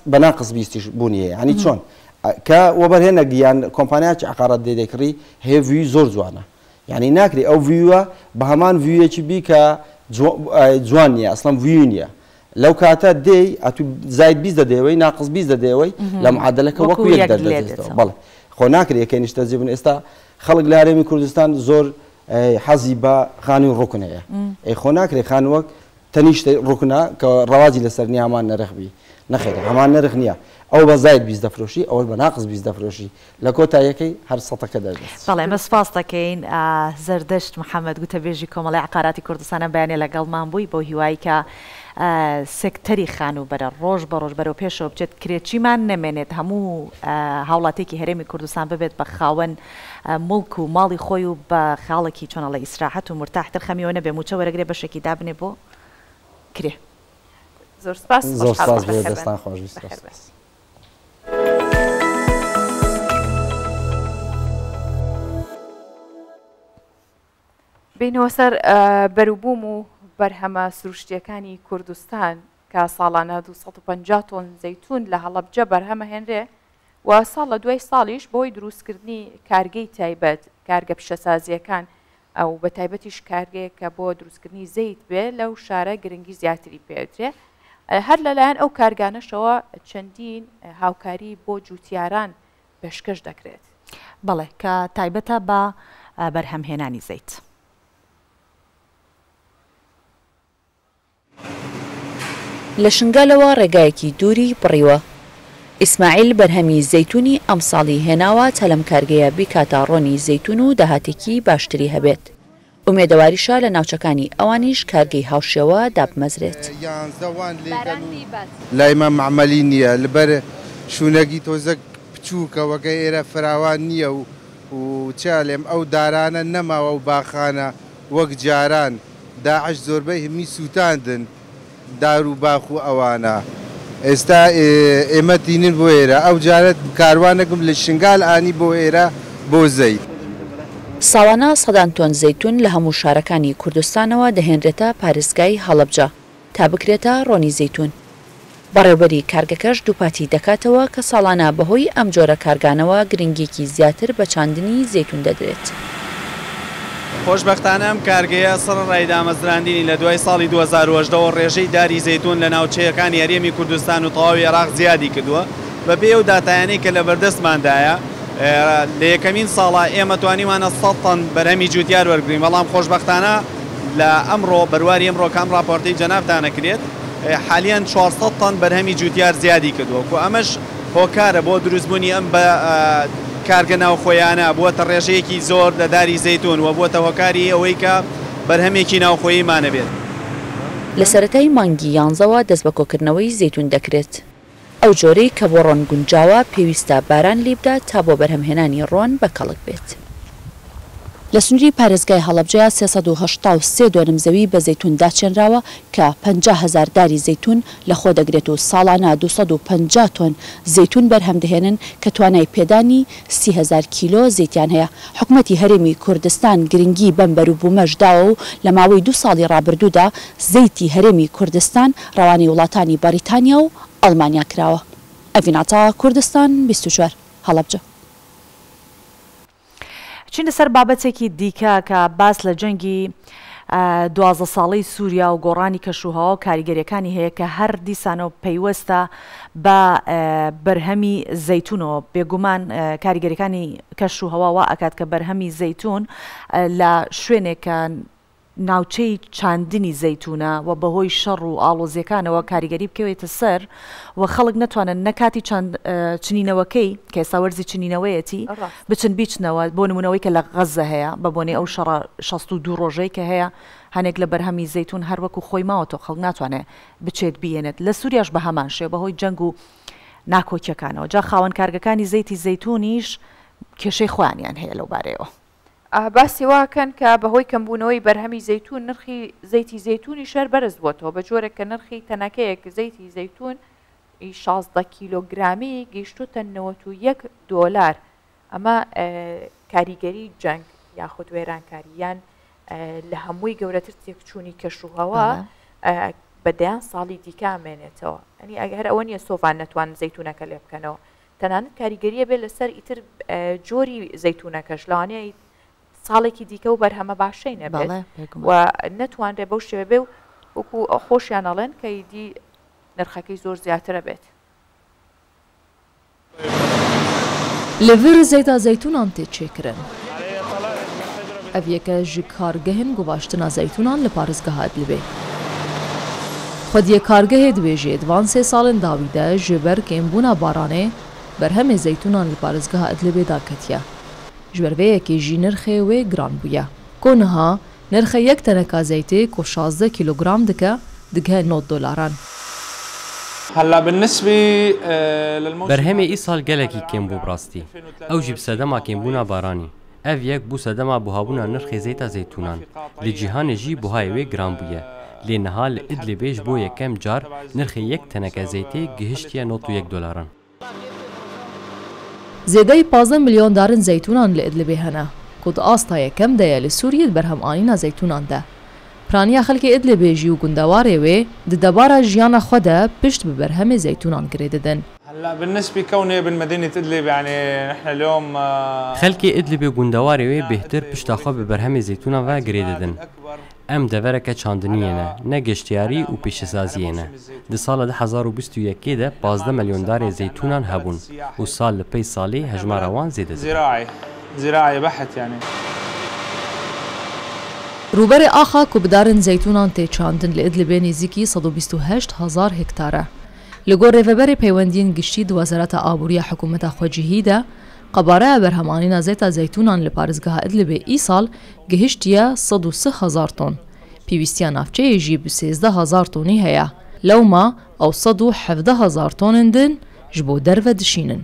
بەناقص 20 بوونیە ینی چۆن کە وەبەرهێنە گیان کۆمپانیاکی عقارات دەیکڕی هەیە ڤیو زۆر جوانە یعنی ناکری ئەو ڤیوە بە هەمان ڤیوەکی بی کە جوان نییە ئەسڵم ڤیو نییە لەو کاتە دێی ئەتو زاید 20 دەدەوەی ناقص 20 دەدەوەی لە معادلەکە وەکو یەک دەردێتەوە بەڵێ خۆ ناکری یەکەی نیشتە جێبوون ئێستا خەڵک لە هەرێمی کوردستان زۆر حەزی بە خانووی ڕوکن هەیە ئەی خۆ ناکرێ خانووەک تەنیشتە ڕوکنە کە ڕەوازی لەسەر نیە هەمان نەرخبی نەخێرە هەمان نرخ نییە ئەو بە زاید 20 دەفرۆشی ئەوە بە ناقص 20 دەفرۆشی لە کۆتاییەکەی هەر سەتەکە دەردێت بەڵێ ئێمە سپاس دەکەین زەردەشت محەممەد گوتەبێژی کۆمەڵی عقاراتی کوردستانە بەیانێ لەگەڵمان بووی بۆ هیوایی کە سێکتەری خانوبەرە ڕۆژ بە ڕۆژ بەرەو پێشەوە بچێت کرێچیمان نەمێنێت هەموو هاوڵاتێکی هەرێمی کوردستان ببێت بە خاوەن مڵک و ماڵی خۆی و بە خاڵێکی چۆنە لە ئیسراحەت و مرتاحتر خەمیەوە نەبێ موچە وەرەگرێ بەشێکی دابنێ بۆ کرێ زۆر سپاس دەستان خۆش بینەوە سەر بەروبووم و بەرهەمە سروشتیەکانی کوردستان کە ساڵانە 250 تۆن زەیتون لە هەڵەبجە بەرهەمە هێنرێ و ساڵ لە دوای ساڵیش بۆی دروستکردنی کارگەی تایبەت کارگە پیشەسازیەکان ئەو بە تایبەتیش کارگەیە کە بۆ دروستکردنی زەیت بێ لەو شارە گرنگی زیاتری پێدرێ هەر لەلایەن ئەو کارگانەشەوە چەندین هاوکاری بۆ جوتیاران پێشکەش دەکرێت بەڵێ کە تایبەتە بە بەرهەمهێنانی زەیت لە شنگالەوە ڕێگایەکی دووری بڕیوە ئیسماعیل بەرهەمی زەیتونی ئەم ساڵی هێناوە تەلەم کارگەیە بیکاتە ڕۆنی زەیتون و داهاتێکی باشتری هەبێت ئومێدەواریشە لە ناوچەکانی ئەوانیش کارگەی هاوشێوە دابمەزرێت لایمە معمەلی نییە لەبەر شوونەگی تۆزەک بچووکەوەکە ئێرە فراوان نییە و چالێم ئەو دارانە نەماوە و باخانە وەک جاران داعش زۆربەی هەمی سووتاندن دار و باخ و ئەوانە ئێستا ئێمە تینن بۆ ئێرە ئەو جارەت کاروانەکەم لە شنگال ئانی بۆ ئێرە بۆ زەیت ساڵانە سەدان تۆن زەیتون لە هەموو شارەکانی کوردستانەوە دەهێنرێتە پارێزگای هەڵەبجە تا بکرێتە ڕۆنی زەیتون بەڕێوبەری کارگەکەش دووپاتی دەکاتەوە کە ساڵانە بەهۆی ئەم جۆرە کارگانەوە گرنگێکی زیاتر بە چاندنی زەیتون دەدرێت خۆشبەختانە ئەم کارگەیە سڕ ڕایدامەزراندنی لە دوای ساڵی 2010 ڕێژەی داری زەیتون لە ناوچەیەکانی هەرێمی کوردستان و تەواوی عێراق زیادی کردووە بەبێ ئەو داتایانەی کە لە بەردەستماندایە لە یەکەمین ساڵە ئێمە توانیمانە 100 تەن بەرهەمی جوتیار وەرگرین بەڵام خۆشبەختانە لە ئەمڕۆ بەرواری ئەمڕۆ کام راپۆرتەی جەنابتانەکرێت حالیان 400 تەن بەرهەمی جوتیار زیادی کردووە و ئەمەش هۆکارە بۆ دروستبوونی ئەم بە کارگە ناوخۆیانە بووەتە ڕێژەیەکی زۆر لە داری زەیتون و بووەتە هۆکاری ئەوەی کە بەرهەمێکی ناوخۆییمانە بێت. لە سەرەتای مانگی 11ەوە دەست بە کۆکردنەوەی زەیتون دەکرێت. ئەو جۆرەی کە بۆ ڕۆن گونجاوە پێویستە باران لێ بدات تا بۆ بەرهەمهێنانی ڕۆن بە کەڵک بێت. لە سنووری پارێزگای هەڵەبجەیە 383 دۆنم زەوی بە زەیتون داچێنراوە کە 50,000 داری زەیتون لەخۆ دەگرێت و ساڵانە 250 تۆن زەیتون بەرهەم دەهێنن کە توانای پێدانی 30,000 کیلۆ زەیتیان هەیە. حکوومەتی هەرێمی کوردستان گرنگی بەم بەروبوومەش داوە و لە ماوەی 2 ساڵی ڕابردوودا زەیتی هەرێمی کوردستان ڕەوانی وڵاتانی بەریتانیا و ئەڵمانیا کراوە. ئەڤیناتا کوردستان 24 هەڵەبجە. چین لەسەر بابەتێکی دیکە کە باس لە جەنگی 12 ساڵەی سووریا و گۆڕانی کەشوهەوا و کاریگەریەکانی هەیە کە هەر دیسانەوە پەیوەستە بە بەرهەمی زەیتونەوە. بێگومان کاریگەریەکانی کەشوهەوا وا ئەکات کە بەرهەمی زەیتون لە شوێنێکە ناوچەی چاندنی زەیتونە و بەهۆی شەڕ و ئاڵۆزیەکانەوە کاریگەری بکەوێتە سەر و خەڵک نەتوانن نەکاتی چنینەوەکەی کە ئێستا وەرزی چنینەوەیەتی بچن بیچنەوە. بۆ نمونەوەی کە لە غەزە هەیە بە بۆنێ ئەو شەڕە 62 ڕۆژەی کە هەیە هەنێک لە بەرهەمی زەیتون هەر وەکو خۆی ماوەتەوە خەڵک ناتوانێت بچێت بێنێت. لە سووریاش بە هەمان شێوە بەهۆی جەنگ و ناکۆکیەکانەوە. جا خاوەن کارگەکانی زەیتی زەیتونیش کێشەی خۆیانیان هەیە لەو بارەیەوە. باسی واکەن کە بەهۆی کەمبوونەوەی بەرهەمی زەیتون نرخی زەیتی زەیتونی شەر بەرز بووەتەوە بە جۆرێک کە نرخی تەنەکەیەک زەیتی زەیتون 16 کیلۆگرامی گەیشتوتە 91 دۆلار. ئەمە کاریگەری جەنگ یاخود وێرانکاریان لە هەمووی گەورەتر تێکچوونی کەشوهەوا بەدەیان ساڵی دیکامێنێتەوە. ئەنی ئەگەر ئەوە نیە سۆڤان نەتوان زەیتونەکە لێ بکەنەوە تەنانەت کاریگەریە بێت لەسەر ئیتر جۆری زەیتونەکەش لەوانەیە ساڵێکی دیکە و بەرهەمە باشەی نەبێت و نەتوانرێ بەو شێوە بێ و وەکو خۆشیان ئەڵێن کە ئیدی نرخەکەی زۆر زیاترە بێت. لەڤر زەیتا زەیتونان تێچێکرن. ئەڤ یەکە ژ کارگەهن گوڤاشتنا زەیتونان لە پارێزگەها ئەدلبێ. خودیە کارگەهێ دوێژێ دوان 3 ساڵن داویدە ژێبەر کێمبوونا بارانێ بەرهەمێ زەیتونان لە پارێزگەها ئەدلبێ داکەتیە. ژبەرڤەیەکی ژی نرخێ وێ گران بووە. کۆنها نرخە یەک تەنەکا زەیتێ کۆ 16 کیلۆگرام دکە دگە 9 دۆلاران. بەرهەمێ ئیساڵ گەلێکی کێم بوو بڕاستی. ئەو ژی سەدەما کێمبوونا بارانی. ئەڤ یەک بوو سەدەما بوهابوونا نرخی زەیتا زەیتونان. لە جیهانێژی بوهای وێ گران بووە. لێ نەها لە ئیدلبێژ بۆ یەکەم جار نرخی یەک تەنەکە زەیتێ گەهشتیە 91 دۆلاران. زێدەی 15 ملیۆن دارن زەیتونان لە ئیدلبێ هەنا. کۆت ئاستا یەکەم دەیە لە سووریەت بەرهەمئانینا زەیتوناندا. پرانیا خەڵکی ئیدلبێژی و گوندەوارێ وێ ددەبارە ژیانە خۆدا پشت بە بەرهەمێ زەیتونان گرێ دەدەن. خەڵکی ئیدلبێ گوندەوارێ وێ بهتر پشتاخۆ بە بەرهەمێ زەیتونان وا گرێ دەدەن. ئەم دەڤەرەکە چاندنیەنە نەگەشتیاری و پیشەسازیەنە. دی ساڵە 2021دا 15 ملیۆن دارێ زەیتونان هەبوون و ساڵ لە پێی ساڵی هەژمارەوان زێدە زراعي بحت يعني. ڕوبەرێ ئاخا کوبدارن زەیتونان تێچاندن لە ئیدلبێ نێزیکی 128,000 هکتارە. لە گۆڕ ڕێڤەبەرێ پەیوەندیین گشتی دو وەزارەتە ئابووریە حکوومەتە خۆجیهیدا قەبارەیە بەرهەمانینا زەیتا زەیتونان لە پارێزگەها ئیدلبێ ئیساڵ گەهشتیە 130,000 تۆن. پێویستیان ناوچەیەژی 13,000 تۆنی هەیە. لەوما ئەو 117,000 تۆنن دن ji بۆ دەرڤە دشینن.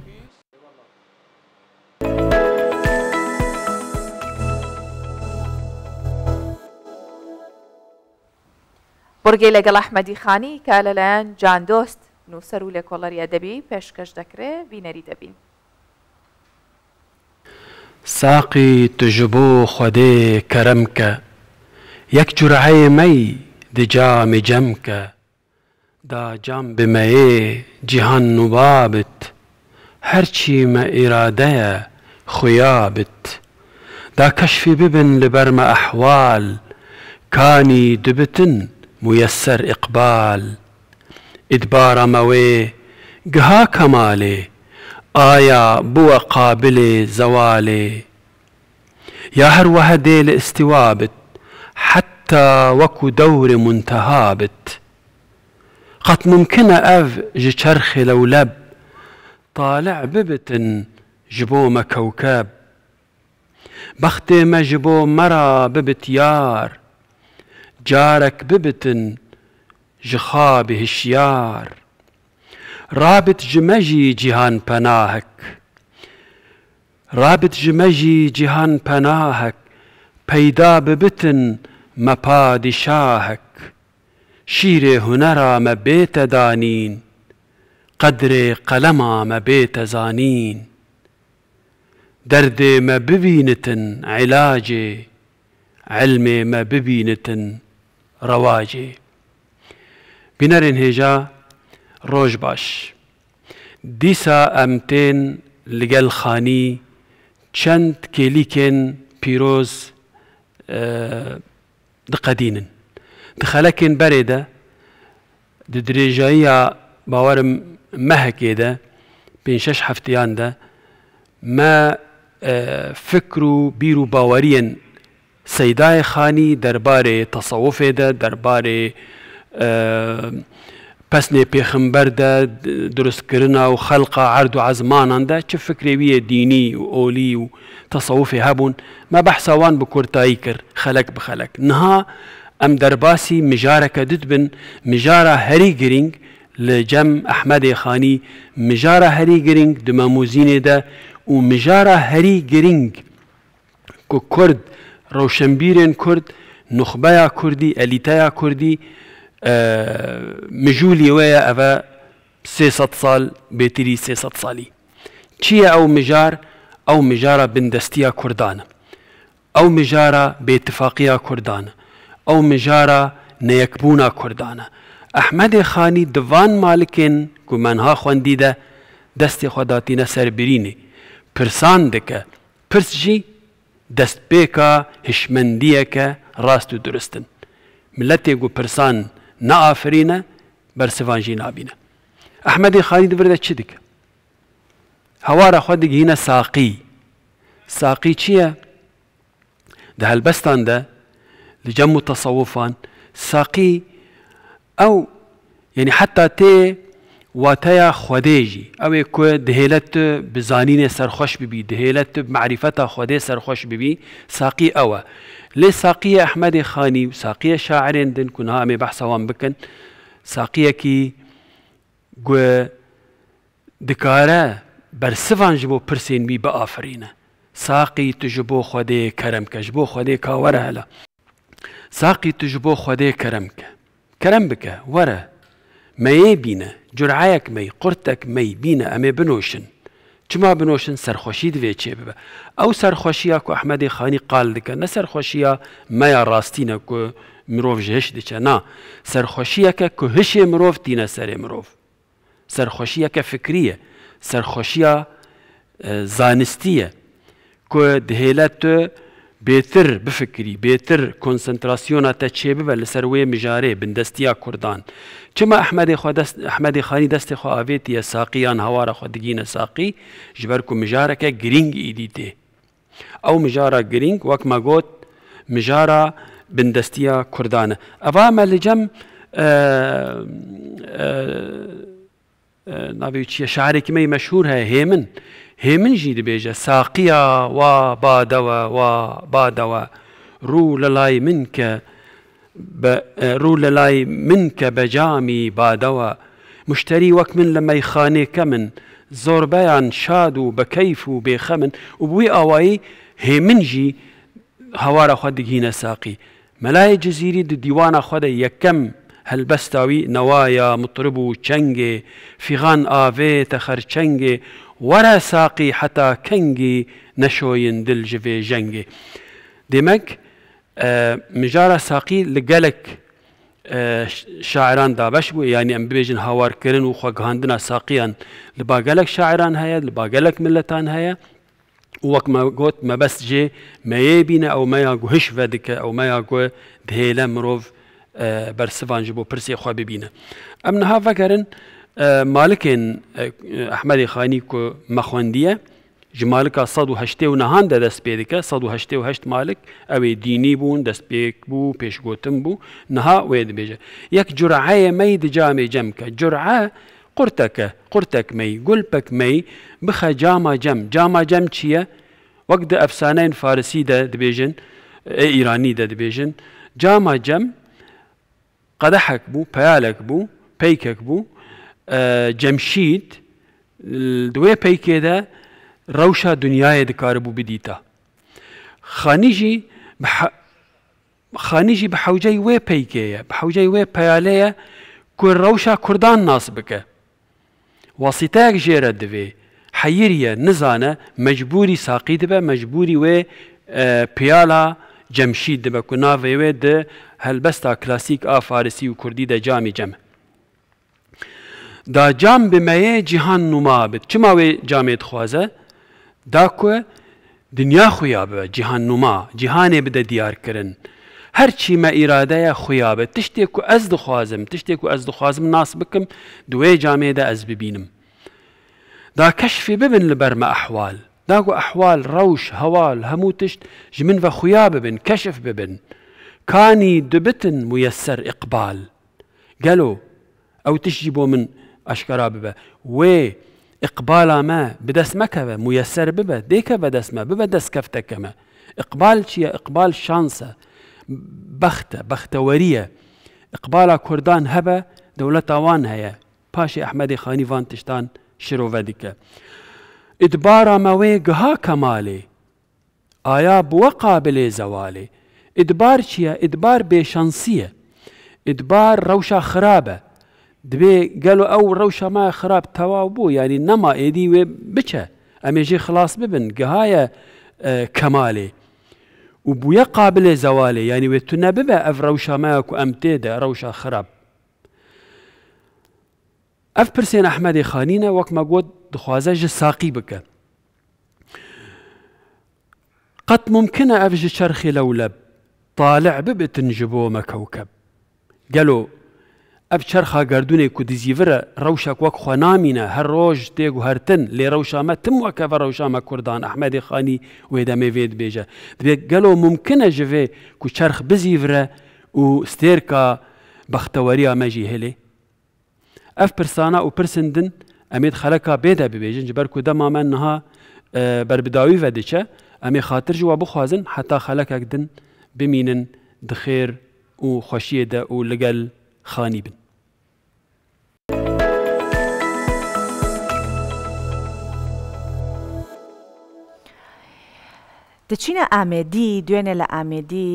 بڕگەی لەگەڵ ئەحمەدی خانی کە لەلایەن جاندۆست نووسەر و لێکۆڵەری ئەدەبی پێشکەش دەکرێت بینەری دەبین. ساقی تجبو خودێ کەرەمکە یەک جورعەی مەی دی جامی جەمکە دا جام بمەیێ جیهان نوبابت هەرچی مە ئیرادەیە خویابت دا کەشفی ببن لەبەرمە ئەحوال کانی دبتن ميسر إقبال إدبار موي قها كمالي آيا بو قابل زوالي يا هر وهدي لاستوابت حتى وكو دور منتهابت قد ممكن أف جشرخ لولب طالع ببتن جبو مكوكب بختي ما جبو مرا ببتيار جارك ببتن جخاب هشيار رابط جمجي جهان پناهك رابط جمجي جهان پناهك پیدا ببتن ما پادشاهك شیر هنرا ما بيت دانين قدر قلما ما بيت زانين درد ما ببينتن علاجي علم ما ببينتن رواجي بنرن هجا روج باش دیسا امتين لگل خانی چند کلیکن پیروز دقدینن دخلکن برده درجایی باورم مهکه ده بین 6 هفتیان ده ما فکرو بیرو باورین سیدای خانی درباره تصوف ده درباره پسنه پیغمبر ده درست کرنا و خلق عرض و عزمانان ده چه فکروی دینی و اولی و تصوفی هبون ما بحثوان بکرتایی کر خلق بخلق نها ام درباسی مجارک دد بن مجاره هری گرینگ لجم احمد خانی مجاره هری گرینگ دماموزین ده و مجاره هری گرینگ که کرد روشنبیرن کرد نخبه کردی الیتا کردی مجولي ويا أبا 300 سال بيتري 300 سالي چيا أو مجار أو مجارة بندستيا كردان أو مجارة باتفاقية كردان أو مجارة نيكبونا كردان أحمد خاني دوان مالكين كمانها خواندي ده دست خداتينا سربريني پرسان دكا پرس جي دست بيكا هشمنديكا راستو درستن ملتي قو پرسان نآفرینه بر سوانجی نابینه احمد خانی دورده چی دکه هوارا خود دیگه هینه ساقی چیه ده هلبستان ده لجمع تصوفان ساقی او يعني حتى تي واتيا خوديجي او كو دهيلت بزانين سرخوش ببي دهيلت بمعرفتها خودي سرخوش ببي ساقي او لي ساقية احمد خاني ساقية شاعرين دن كنها امي بحثوان بكن ساقية كي قو دكارة برسفان جبو برسين بي بآفرينه ساقي تجبو خودي كرمك جبو خودي كاوره هلا ساقي تجبو خودي كرمك كرم بك ورا ما بينا جرعايك مي قرتك مي بينا امي بنوشن چما بنوشن سرخوشي دوي چه ببا او سرخوشيا كو احمد خاني قال دكا نه سرخوشيا ما يا راستينا كو مروف جهش دكا نا سرخوشيا كو هش مروف تينا سر مروف سرخوشيا كفكرية سرخوشيا زانستية كو دهيلت بيتر بفكري بيتر كونسنتراسيونا تشي ببا لسروي مجاري بندستيا كردان چما احمد خاني دست خو آويت يا ساقيان هوارا خو دگين ساقي جبركو مجارك گرينگ ايديته او مجارا گرينگ وك ما قوت مجارا بندستيا كردان اواما لجم نابي چي شعري كمي مشهور هي هيمن جي دبيجه ساقيا وبادوا رو للاي منك بجامي بادوا مشتري وك من لما يخاني كمن زور بيان شادو بكيفو بخمن وبوي اواي هيمن جي هوارا خود هنا ساقي ملاي جزيري ديوانا خود يكم هالبستاوي نوايا مطربو چنگي فيغان آوي تخر چنگي ورا ساقي حتى كنجي نشوين دل جفي جنجي دمك مجارة ساقي لقالك شاعران دابش بو يعني ام بيجن هاوار كرن وخوك هاندنا ساقيا لباقالك شاعران هيا لباقالك ملتان هيا ووك ما قوت ما بس جي ما يبينا او ما ياقو هش فدك او ما ياقو دهيلا مروف برسفان جبو برسي خوا ببينا امنها فكرن مالكين احمد خاني كو مخونديه جمالك صدو هشتي ونهان دست بيدك صدو هشتي وهشت مالك او ديني بون دست بيك بو پیش گوتم بو نها ويد بيجا يك جرعه مي دجامي جمك جرعه قرتك مي قلبك مي بخ جاما جم چيه وقت افسانين فارسي ده دبيجن ايراني ده دبيجن جاما جم قەدەحێک بوو پەیالێک بوو پەیکێک بوو جەمشید دوێ پەیکێدا ڕەوشە دنیایە دکارە بوو بدیتە خانیژی بە حەوجەی وێ پەیکەیە بە حەوجەی وێ پەیالەیە کو ڕەوشە کوردان ناس بکە وەسیتەیەک ژێرە دەوێ حەیریە نزانە مەجبوری ساقی دەبە مەجبوری وێ پیالا جەمشید دەبە کو ناوێ وێ دە هەلبەستا کلاسیک ئا فارسی و کوردی دە جامی جەمە دا جام بمەیە جیهان نوما بێت چما وێ جامێت خوازە دا کو دنیا خویا بە جیهان نوما جیهانێ بدە دیارکردن هەرچی مە ئیرادەیە خویا بێت تشتێک و ئەس دخوازم تشتێک و ئەس دخوازم ناس بکەم دوێ جامێدا ئەس ببینم دا کەشفی ببن لەبەرمە ئەحوال داگو ئەحوال ڕەوش هەواڵ هەموو تشت ژ من بە خویا ببن کەشف ببن کانی دبتن مویەسەر ئیقبال گەلۆ ئەو تشتی بۆ من ئەشکرا ببە وێ ئیقبالا مە بدەست مەکەوە مویەسەر ببە دێکە بەدەستمە ببە دەستکەفتەکەمە ئیقبال چییە ئیقبال شانسە بەختە بەختەوەریە ئیقبالا کوردان هەبە دەوڵەتاوان هەیە پاشی ئەحمەدی خانی وان تشتان شرۆڤە دیکە ئیدبارا مەوێ گەها کەمالێ ئایا بووە قابلێ زەوالێ ئیدبار چییە ئیدبار بێشانسیە ئیدبار ڕەوشە خراپە دبێ گەلو ئەو ڕەوشەمە خراپ تەواو بوو ینی نەما ئێدی وێ بچە ئەمێژێ خلاص ببن گەهایە کەمالێ و بووە قابلێ زەوالێ ینی وێ تو نەببە ئەف ڕەوشەمەیەک و ئەم تێدە ڕەوشە خراپ ئەف پرسێن ئەحمەدی خانینە وەک مەگوت دخوازە ژ ساقی بکە قەت ممکنە ئەف ژ چەرخی لەولەب طالع ببتن ji بۆ مەکەوکەب گەلۆ ئەف چەرخا گەردونێک و دزیڤرە ڕەوشەک وەک خۆ نامینە هەر ڕۆژ تێک و هەرتن لێ ڕەوشامە تم وەکەڤە ڕەوشامە کوردان ئەحمەدی خانی وێ دەمەوێت بێژە دەبێت گەلۆ ممکنە ji vê ku çerx bizîvire û stêrka bextewerîya me jî hêlê ev pirsana û pirsên din em ê xeleka bêde bibêjin ji ber ku dema me niha berbidawî ve diçe em ê xatir ji we bixwazin heta xelekek din bimînin di xêr û xweşiyê de û li gel خانی بن دەچینە ئامێدی دوێنێ لە ئامێدی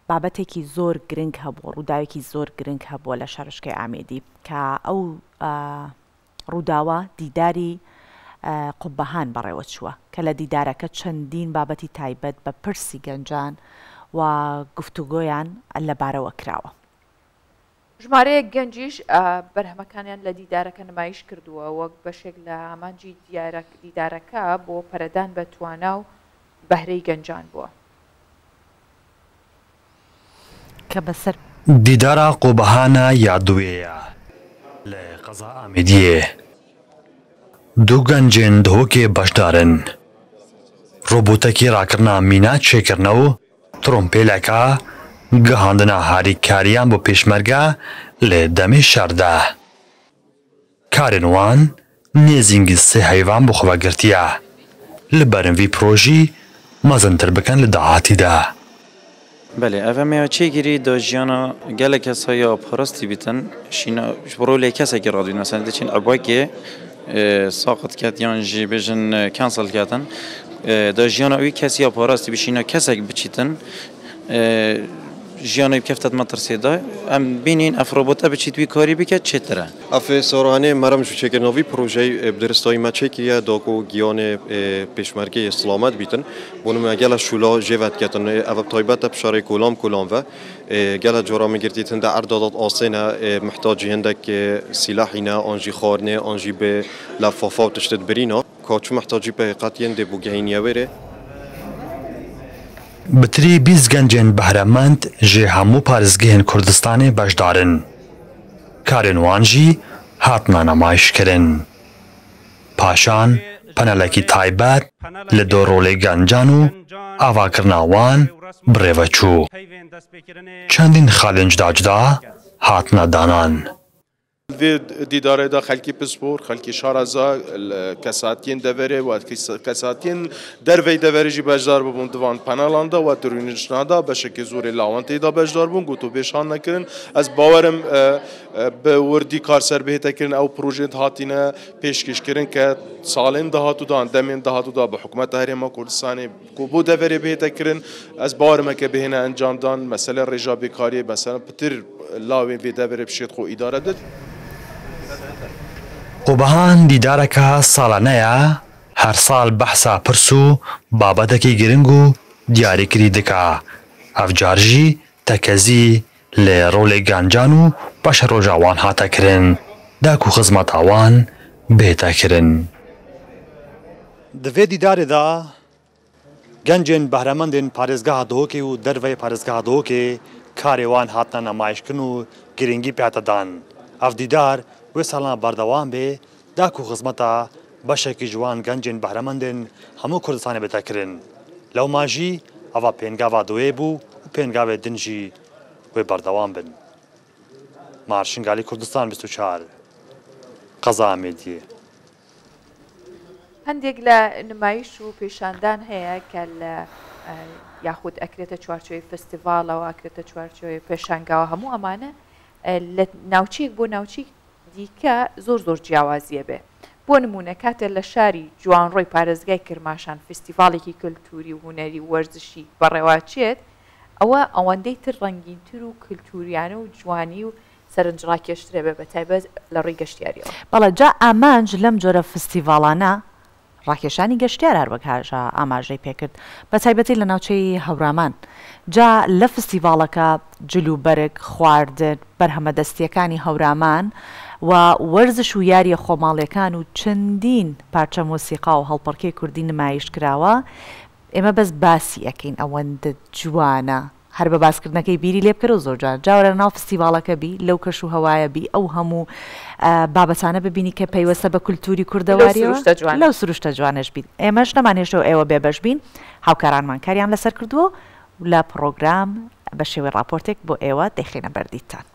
بابەتێکی زۆر گرنگ هەبوو ڕووداوێکی زۆر گرنگ هەبووە لە شارشکەی ئامێدی کە ئەو ڕووداوە دیداری قوبەهان بەڕێوە چووە کە لە دیدارەکە چەندین بابەتی تایبەت بە پرسی گەنجان و گفتوگۆیان لەبارەوە کراوە ژمارەیە گەنجیش بەرهەمەکانیان لە دیدارەکە نمایش کردووە وەک بەشێک لە ئامانجی دیدارەکە بۆ پەرەدان بە توانا و بەهرەی گەنجان بووە کە بەسەر دیدارە قوبەهانە یادوێیە لە قەزا ئامێدیێ دوو گەنجێن دهۆکێ بەشدارن ڕۆبۆتێکی ڕاکردنا مینا چێکردنە و ترۆمپێلەکە گەهاندنا هاریکاریان بۆ پێشمەرگە لێ دەمێ شەردا کارن وان نێزینگی سێ هەیڤان بۆ خۆڤەگرتیە لە بەرمڤی پرۆژی مەزنتر بکەن لە داهاتیدا بله ئەvە مێوەچێگیری دۆ ژیانە gelek kesaya parastî bîtin şîna ji bo rolê kesekî radî mesela diçîn ebakê saqit ket yan jî bêjin cancel ketin da jiyana wî kesiya parastî bişîna kesek biçîtin ژیانە بکەفتت مەترسێدا ئەم بینین ئەف ڕۆبۆتە بچیت وی کاری بکات چێترە ئەفێ سۆڕانێ مەرەم چێکردنەوەی پرۆژەی درستایی مەچێکیە داکۆ گیانێ پێشمەرگەی سڵامەت بیتن بۆنمە گەلە شولا ژێڤەتکەتن ئەvە تایبەتە پشارەی کۆلام کۆلامڤە گەلە جۆرا میگرتیتن دە ئەردادات ئاسێنە محتاجی هەندێک سیلاحینە ئانژی خواردنێ ئانژی بێ لە فافاو تشتت برینە کاچ محتاجی بە قەتیەن دێ بۆ گەهینیەوێرێ بتری 20 گەنجێن بەهرەمەند ژێ هەموو پارێزگەهێن کوردستانê بەشدارن karên wan jî hatna nemaîşkirin paşan penelekî taybet li do rolê gencan û avakirina wan birêve çû çendîn xalên cuda cuda hatine danan في دیداره دا خلکی پسپور خلکی شارزا کساتین دوره و کساتین دروی دوره جی بجدار ببون دوان پنالاندا و درونشنادا بشک زور لاوانتی دا بجدار بون گوتو بیشان نکرن از باورم به وردی کار سر بهتا کرن او پروژه هاتینا پیشکش کرن که سالین دهاتو دا دمین دهاتو دا به حکومت هریما کردستانی کو بو دوره بهتا کرن از باورم که بهنا انجام دان مثلا رجا بیکاری مثلا پتر لاوین وی دوره بشید خو اداره داد قوبەهان دیدارەکە ساڵانەیە هەر ساڵ بەحسا پرس و بابەتێکی گرنگ و دیاریکری دکا ئەفجارژی تەکەزی لێ ڕۆڵێک گانجان و بەشە ڕۆژاوان هاتەکردن داک و خزمەتاوان بێتەکردن. Divê dîdarê da gencên behremendên parêzgeha Duhokê û derveyê parêzgeha Duhokê karê wan hatine nemayeşkirin û girîngî pê hate dan. Ev dîdar wê salana berdewam bê dak û xizmeta beşekî ji wan gencên behremendên hemû Kurdistanê bêtekirin. Lewma jî eva pêngava duwê bû û pêngavê din jî wê berdewam bin. Marşingalî Kurdistan 24 Qeza Amêdiyê. هەندێک لە نمایش و پێشاندان هەیە کە لە یاخود ئەکرێتە چوارچۆی فستیڤالەوە ئەکرێتە چوارچۆی پێشانگاوە هەموو ئەمانە لە ناوچێک بۆ ناوچێک دیکە زۆر جیاوازیە بێ. بۆ نمونە کاتێ لە شاری جوانڕۆی پارێزگای کرماشان فستیڤالێکی کللتوری و هوەری وەرزشی بەڕێواچێت ئەوە ئەوەندەی تر ڕەنگینتر و کللتوریانە و جوانی و سەرنجڕاکێشترێ بێ بەتایبەت لە ڕێی گەشتیاریەوە. بەڵێ جا ئامانج لەم جۆرە فستیڤالانە ڕاکێشانی گەشتیار هەروەکژە ئاماژەی پێکرد بە تایبەتی لە ناوچەی هەورامان جا لە فستیڤالەکە جلوبەرگ خواردن بەرهەمە دەستیەکانی هەورامان و وەرزش و یاریە خۆماڵیەکان و چەندین پارچە مۆسیقا و هەڵپەڕکەی کوردی نمایش کراوە. ئێمە بەس باسی ئەەکەین ئەوەندە جوانە هەر بە باسکردنەکەی بیری لێ بکەرە و زۆر جوان جاوەرە ناو فستیڤالەکە بی لەو کەش و هەوایە بی ئەو هەموو بابەتانە ببینی کە پەیوەستە بە کولتوری کوردەواریەوە لەو سروشتە جوانش بین. ئێمەش نەمانێشەوە ئێوە بێبەش بین هاوکارانمان کاریان لەسەر کردووە و لە پرۆگرام بە شێوەی راپۆرتێک بۆ ئێوە دەخێنە بەردیتان.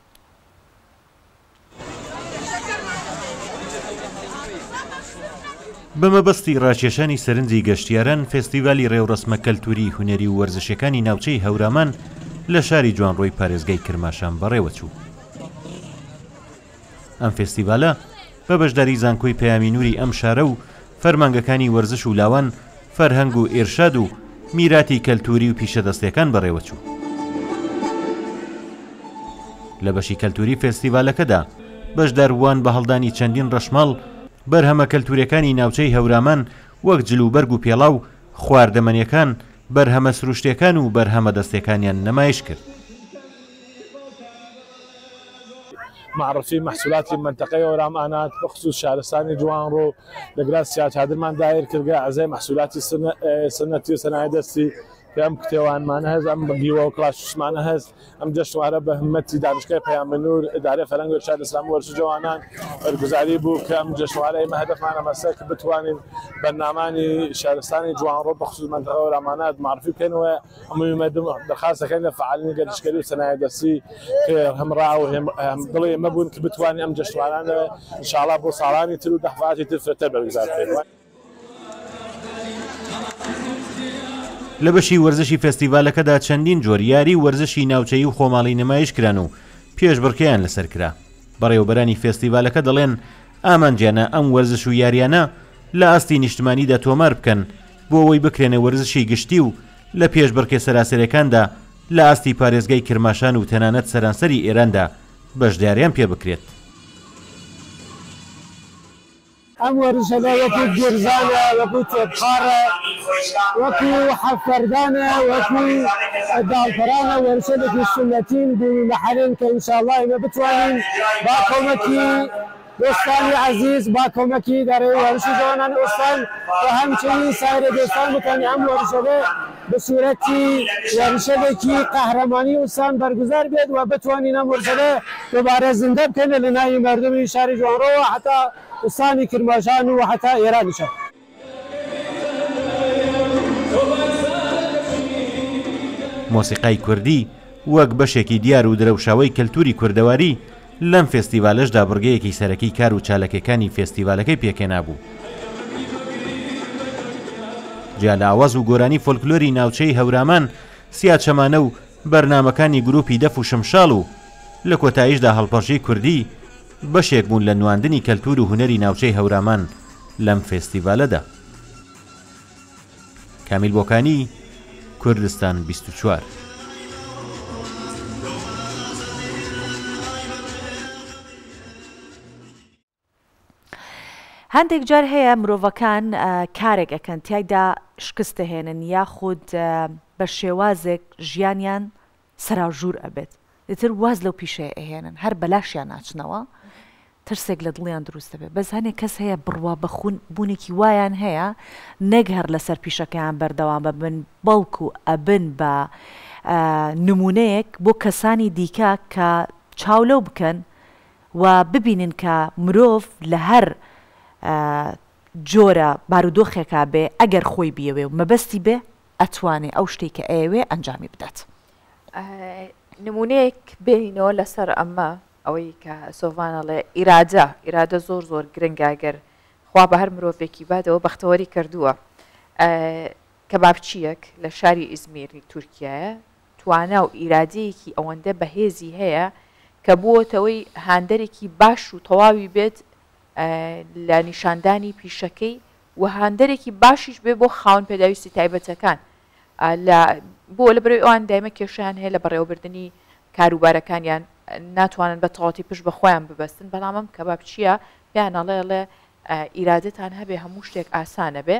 بەمەبەستی ڕاکێشانی سەرنجی گەشتیاران فێستیڤالی ڕێوڕسمە کەلتوری هونەری و وەرزشەکانی ناوچەی هەورامان لە شاری جوانڕۆی پارێزگای کرماشان بەڕێوەچوو. ئەم فێستیڤالە بە بەشداری زانکۆی پەیامی نووری ئەم شارە و فەرمانگەکانی وەرزش و لاوان فەرهەنگ و ئێرشاد و میراتی کەلتوری و پیشەدەستیەکان بەڕێوەچوو. لە بەشی کەلتوری فێستیڤالەکەدا بەشداروان بە هەڵدانی چەندین ڕەشماڵ بەرهەمە کەلتوریەکانی ناوچەی هەورامان وەک جلوبەرگ و پێڵاو خواردەمەنیەکان بەرهەمە سروشتیەکان و بەرهەمە دەستیەکانیان نمایش کرد. معرفی محصولاتی منطقه هەورامانات بخصوص شارستانی جوانڕۆ لەگرا سیاچادرمان دایر کردگە ئەزای محصولاتی سنەتی و سەنایە دەستی ئەم کتێوانمانە هەست ئەم بگیوە و کلاسمانە هەست ئەم جەشنوارە بە هەمەتی دانشگای پەیامی نور ئیدارەی فەرهەنگ و ئێرشاد ئیسلامی و وەرزش جوانان بەرگوزاری بوو کە ئەم جەشنوارە ئێمە هەدەفمانە مەسەر کە بتوانین بەرنامانی شارستانی جوانڕۆ بەخصوص منطقە هەورامانات معرفی بکەنەوە. هەمووی دەرخواست دەکەین لە فعالینی گەشتکاری و سەنایە دەستی کە هەمڕا و دڵی ئێمە بوون کە بتوانین ئەم جەشنوارانە ئینشاڵڵا بۆ ساڵانی تر و دەهفاتی تر فرەتەر بەرگوزار بکەین. لە بەشی وەرزشی فێستیڤالەکەدا چەندین جۆر یاری وەرزشی ناوچەی و خۆماڵی نمایش کران و پێشبڕکەیان لەسەر کرا. بەڕێوەبەرانی فێستیڤالەکە دەڵێن ئامانجیانە ئەم وەرزش و یاریانە لە ئاستی نیشتمانیدا تۆمار بکەن بۆ ئەوەی بکرێنە وەرزشی گشتی و لە پێشبڕکێ سەراسەرەکاندا لە ئاستی پارێزگای کرماشان و تەنانەت سەرانسەری ئێراندا بەشداریان پێ بکرێت. ئەم وەرزشەکە وەکو گێرزانە وەکو تێبخارە وەکو حەفەردانە وەکو داڵپەرانە وەرزشێکی سنەتین بوونی لە حەرێن کە ئینشاءڵڵا ئێمە بتوانین با کۆمەکی دۆستانی عەزیز با کۆمەکی ئیدارەی وەرزشی جوانان ئۆستان و هەمچنین سایر دۆستان بتوانین ئەم وەرزشەکە بە سوورەتی وەرزشێکی قەهرەمانی ئۆستان بەرگوزار بێت و بتوانین ئەم وەرزشەکە دووبارە زیندە بکەین لە ناوی مردمی شاری جوانڕۆ حتا ئوستانی کرماشان و حتا ئێرانیشە. مۆسیقای کوردی وەک بەشێکی دیار و درەوشاوی کەلتوری کوردەواری لەم فێستیڤالەشدا بڕگەیەکی سەرەکی کار و چالەکەکانی فێستیڤالەکەی پێکێنا بوو. جا لە ئاواز و گۆرانی فۆلکلۆری ناوچەی هەورامان سیا چەمانە و بەرنامەکانی گروپی دەف و شمشاڵ و لە کۆتاییشدا هەڵپەڕژەی کوردی بەشێک بوون لە نواندنی کەلتور و هونەری ناوچەی هەورامان لەم فێستیڤالەدا. کامیل بۆکانی، کوردستان 24. هەندێک جار هەیە مرۆڤەکان کارێک ئەکەن تایدا شکست دەهێنن یاخود بە شێوازێک ژیانیان سەراژوور ئەبێت دەتر واز لەو پیشەیە ئەهێنن هەر بەلاشیان ناچنەوە ترسێک لە دڵیان دروست دەبێت بەس هەنێک کەس هەیە بڕوا بەخون بوونێکی وایان هەیە نەک هەر لەسەر پیشەکەیان بەردەوام ببن بەڵکو ئەبن بە نمونەیەک بۆ کەسانی دیکە کە چاولەو بکەن و ببینن کە مرۆڤ لە هەر جۆرە بارودۆخێکا بێ ئەگەر خۆی بیەوێ و مەبەستی بێ ئەتوانێ ئەو شتێک کە ئەوێ ئەنجامی بدات. نمونەیەک بینەوە لەسەر ئەمە ئەوەی کە سۆڤانەڵێ ئیرادە زۆر زۆر گرنگاگەر خوا بە هەر مرۆڤێکی بادەوە بەختەوەری کردووە. کەبابچیەک لە شاری ئیزمیری تورکیایە توانە و ئیرادەیەکی ئەوەندە بەهێزی هەیە کە بووەتەوەی هاندەرێکی باش و تەواوی بێت لە نیشاندانی پیشەکەی و هاندەرێکی باشیش بێ بۆ خاون پێداویستی تایبەتەکان بۆ لە بەرەوەی ئەوان دایمە کێشیان هەیە لە بەڕێوەبردننی کاروبارەکانیان ناتوانن بە تەواتی پشت بە خۆیان ببەستن بەڵام ئەم کەبابچیە پیانەڵێڵێ ئیرادەتان هەبێ هەموو شتێک ئاسانە بێ.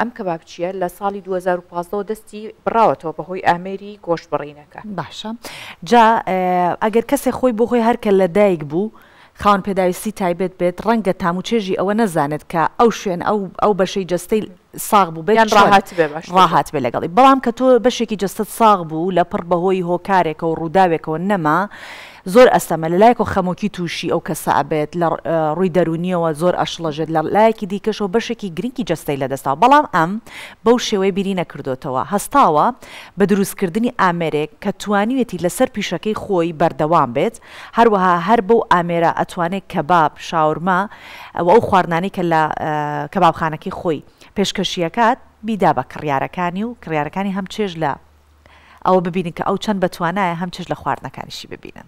ئەم کەبابچیە لە ساڵی 2015 دەستی بڕاوەتەوە بەهۆی ئامێری گۆشت بڕینەکە. باشە جا ئەگەر کەسێک خۆی بۆ خۆی هەرکە لە دایک بوو خاون پێداویستی تایبێت بێت ڕەنگە تاموچێژی ئەوە نەزانێت کە ئەو شوێن ئەو بەشەی جستەی ساغ بوو بێت ڕاهات بێ لەگەڵی بەڵام کە تۆ بەشێکی جستت ساغ بوو لە پڕ بەهۆی هۆکارێکە و ڕووداوێکەوە نەما زۆر ئەستەمە لە لایەکە خەمۆکی تووشی ئەو کەسە ئەبێت لە ڕووی دەرونیەوە زۆر ئەشڵەژێت لە لایەکی دیکەشەوە بەشێکی گرنگی جستەی لەدەستاوە بەڵام ئەم بەو شێوەی بیری نەکردوتەوە هەستاوە بە دروستکردنی ئامێرێک کە توانیوێتی لەسەر پیشەکەی خۆی بەردەوام بێت هەروەها هەر بەو ئامێرە ئەتوانێت کەباب شاورما ئەو خواردنانی کە لە کەبابخانەکەی خۆی پێشکەشیەکات بیدا بە کڕیارەکانی و کڕیارەکانی هەم چێژ لە ئەوە ببینن کە ئەو چەند بەتوانایە هەم چێژ لە خواردنەکانیشی ببینن.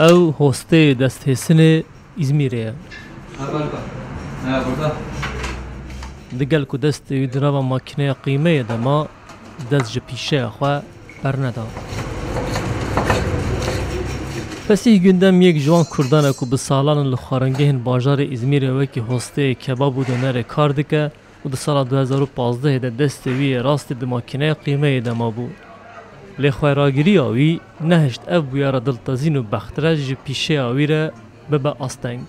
ئەو هۆستەیە دەستهێسنێ ئیزمیرەیە دگەل و دەستێوی دراوە ماکینەیە قیمەیە دەما دەست ji پیشەیە خوا بەرنەدا. پەسی گوندەم یەک جوان کوردانێک و bi salanên li xwarengehên bajarê Îzmîrê wekî hosteyê kebab û donerê kar dike û di sala 2015 de destê wî yê rastî di makîneya qîmeyê dema bû. Lê xweragiriya wî nehişt ev bûyera diltezîn û bextre ji pîşeya wî re bibe asteng.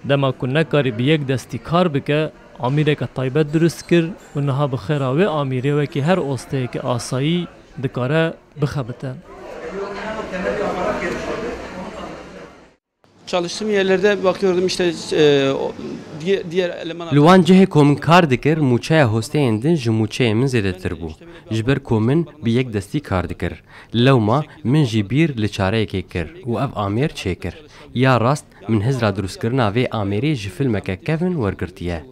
Dema ku nekarî bi yek destî kar bike, amîreke taybet durust kir û niha bi xêra wê amîrê wekî her osteyekî asayî dikare bixebite. Çalıştığım yerlerde bakıyordum işte diğer elemanlar. Luan cihê ku min kar dikir mûçeya hosteyên din ji mûçeyê min zêdetir bû. Ji ber ku min bi yek destî kar dikir. Lewma min jî bîr li çareyekê kir û ev amêr çêkir. Ya rast min hizra drûstkirina vê amêrê ji filmeke kevin wergirtiye.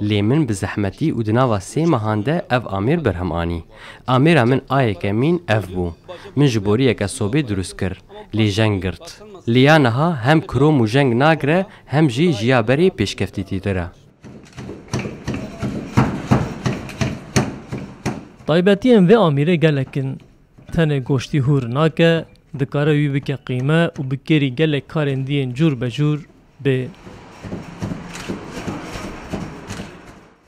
Lê min bi zehmetî û di nava sê mehan de ev amêr berhem anî. Amêra min ayeke mîn ev bû. Min ji boriyeke sobê drûst kir. Lê jeng girt. Lêya niha hem kirom û jeng nagire hem jî jiya berê pêşkeftî dire. Taybetiyên vê amîrê gelekin tenê goştî hûr nake, dikare wî bike qîme û bi kêrî gelek karên diyên cûr be cûr bê.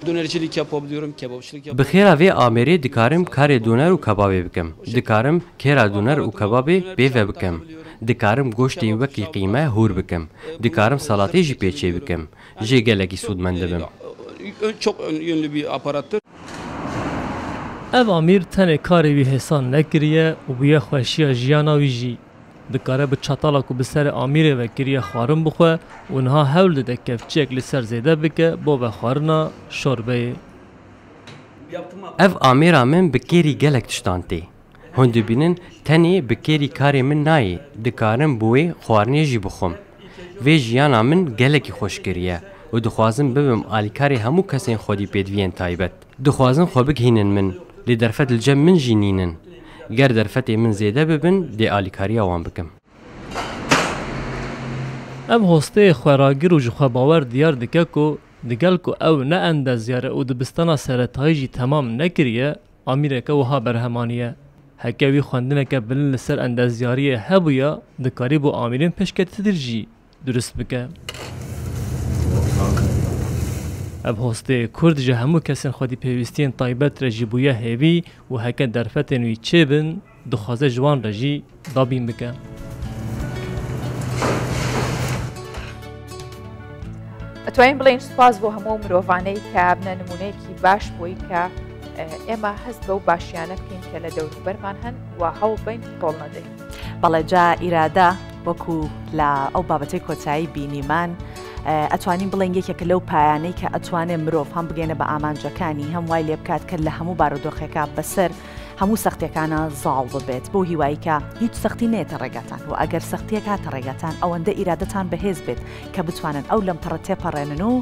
Dönercilik yapabiliyorum, kebapçılık Bi xêra vê amêrê dikarim karê doner û kebabê bikim. Dikarim kêra doner û kebabê bêve bikim. Dikarim goştê wekî qîme hûr bikim. Dikarim salatê jî pêçê bikim. Jê gelekî sûdmend dibim. Çok yönlü bir aparattır. Ev amîr tenê karê wî hêsan nekiriye û bûye xweşiya jiyana wî jî. Dikare bi çatala ku bi serê amîrê ve kiriye xwarin bixwe û niha hewl dide kevçiyek li ser zêde bike bo vexwarina şorbeyê. Ev amêra min bi kêrî gelek tiştan tê. هون دبینن تنی بکری کاری من نایه دکارم بوی خواردنیجی بخوم وی ژیانا من گلکی خوش کریه و دخوازم ببم آلیکاری همو کسین خودی پێدویەن تایبەت دخوازم خۆ بگهینن من لێ دەرفەت الجەم من ژینینن گەر دەرفەتێ من زێدە ببن دێ ئالیکاری ئەوان بکەم ئەم هۆستەیە خوێراگر و ژخوا باوەر دیار دکە و دگەل و ئەو نەئەندەزیارە و دبستانە سەرەتاییژی تەمام نەکریە ئامیرێکە وها بەرهەمانیە هەکەوی خوێندنەکە بلن لەسەر ئەندەزیاریە هەبووە دکاری بۆ ئامرین پێشکەتترژی درست بکە ئەب هۆستەیە کوردژە هەموو کەسن خودی پێویستیان تایبەت ڕێژی بوویە هێوی و هەکە دەرفەتێن وی چێ بن دخوازە جوان ڕێژی دابین بکە ئەتوانین بڵێن سوپاس بۆ هەموو مرۆڤانەی کە بنە نمونەیەکی باش بۆی کە ئێمە هەست بەو باشیانە بکەین کە لە دەوروبەرمان هەن و هەوڵ بین ڕۆڵ نەدەین بەڵێ جا ئیرادە وەکو لە ئەو بابەتەی کۆتایی بینیمان ئەتوانین بڵێن یەکێکە لەو پایانەی کە ئەتوانێت مرۆڤ هەم بگەێنە بە ئامانجەکانی هەم وای لێ بکات کە لە هەموو بارودۆخێکە بەسەر هەموو سەختیەکانە زاڵ ببێت بۆ هیواییکە هیچ سەختی نێتە ڕێگەتان و ئەگەر سەختیە کاتە ڕێگەتان ئەوەندە ئیرادەتان بەهێز بێت کە بتوانن ئەو لەم پەڕە تێپەڕێنن و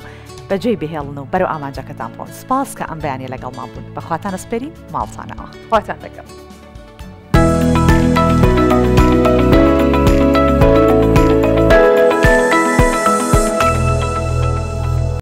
بەجێ بهێڵن و بەرەو ئامانجەکەتان بڕۆن سپاس کە ئەم بەیانێ لەگەڵمان بوون بەخواتان ئەسپێرین ماڵتانەوە خواتان دەگەم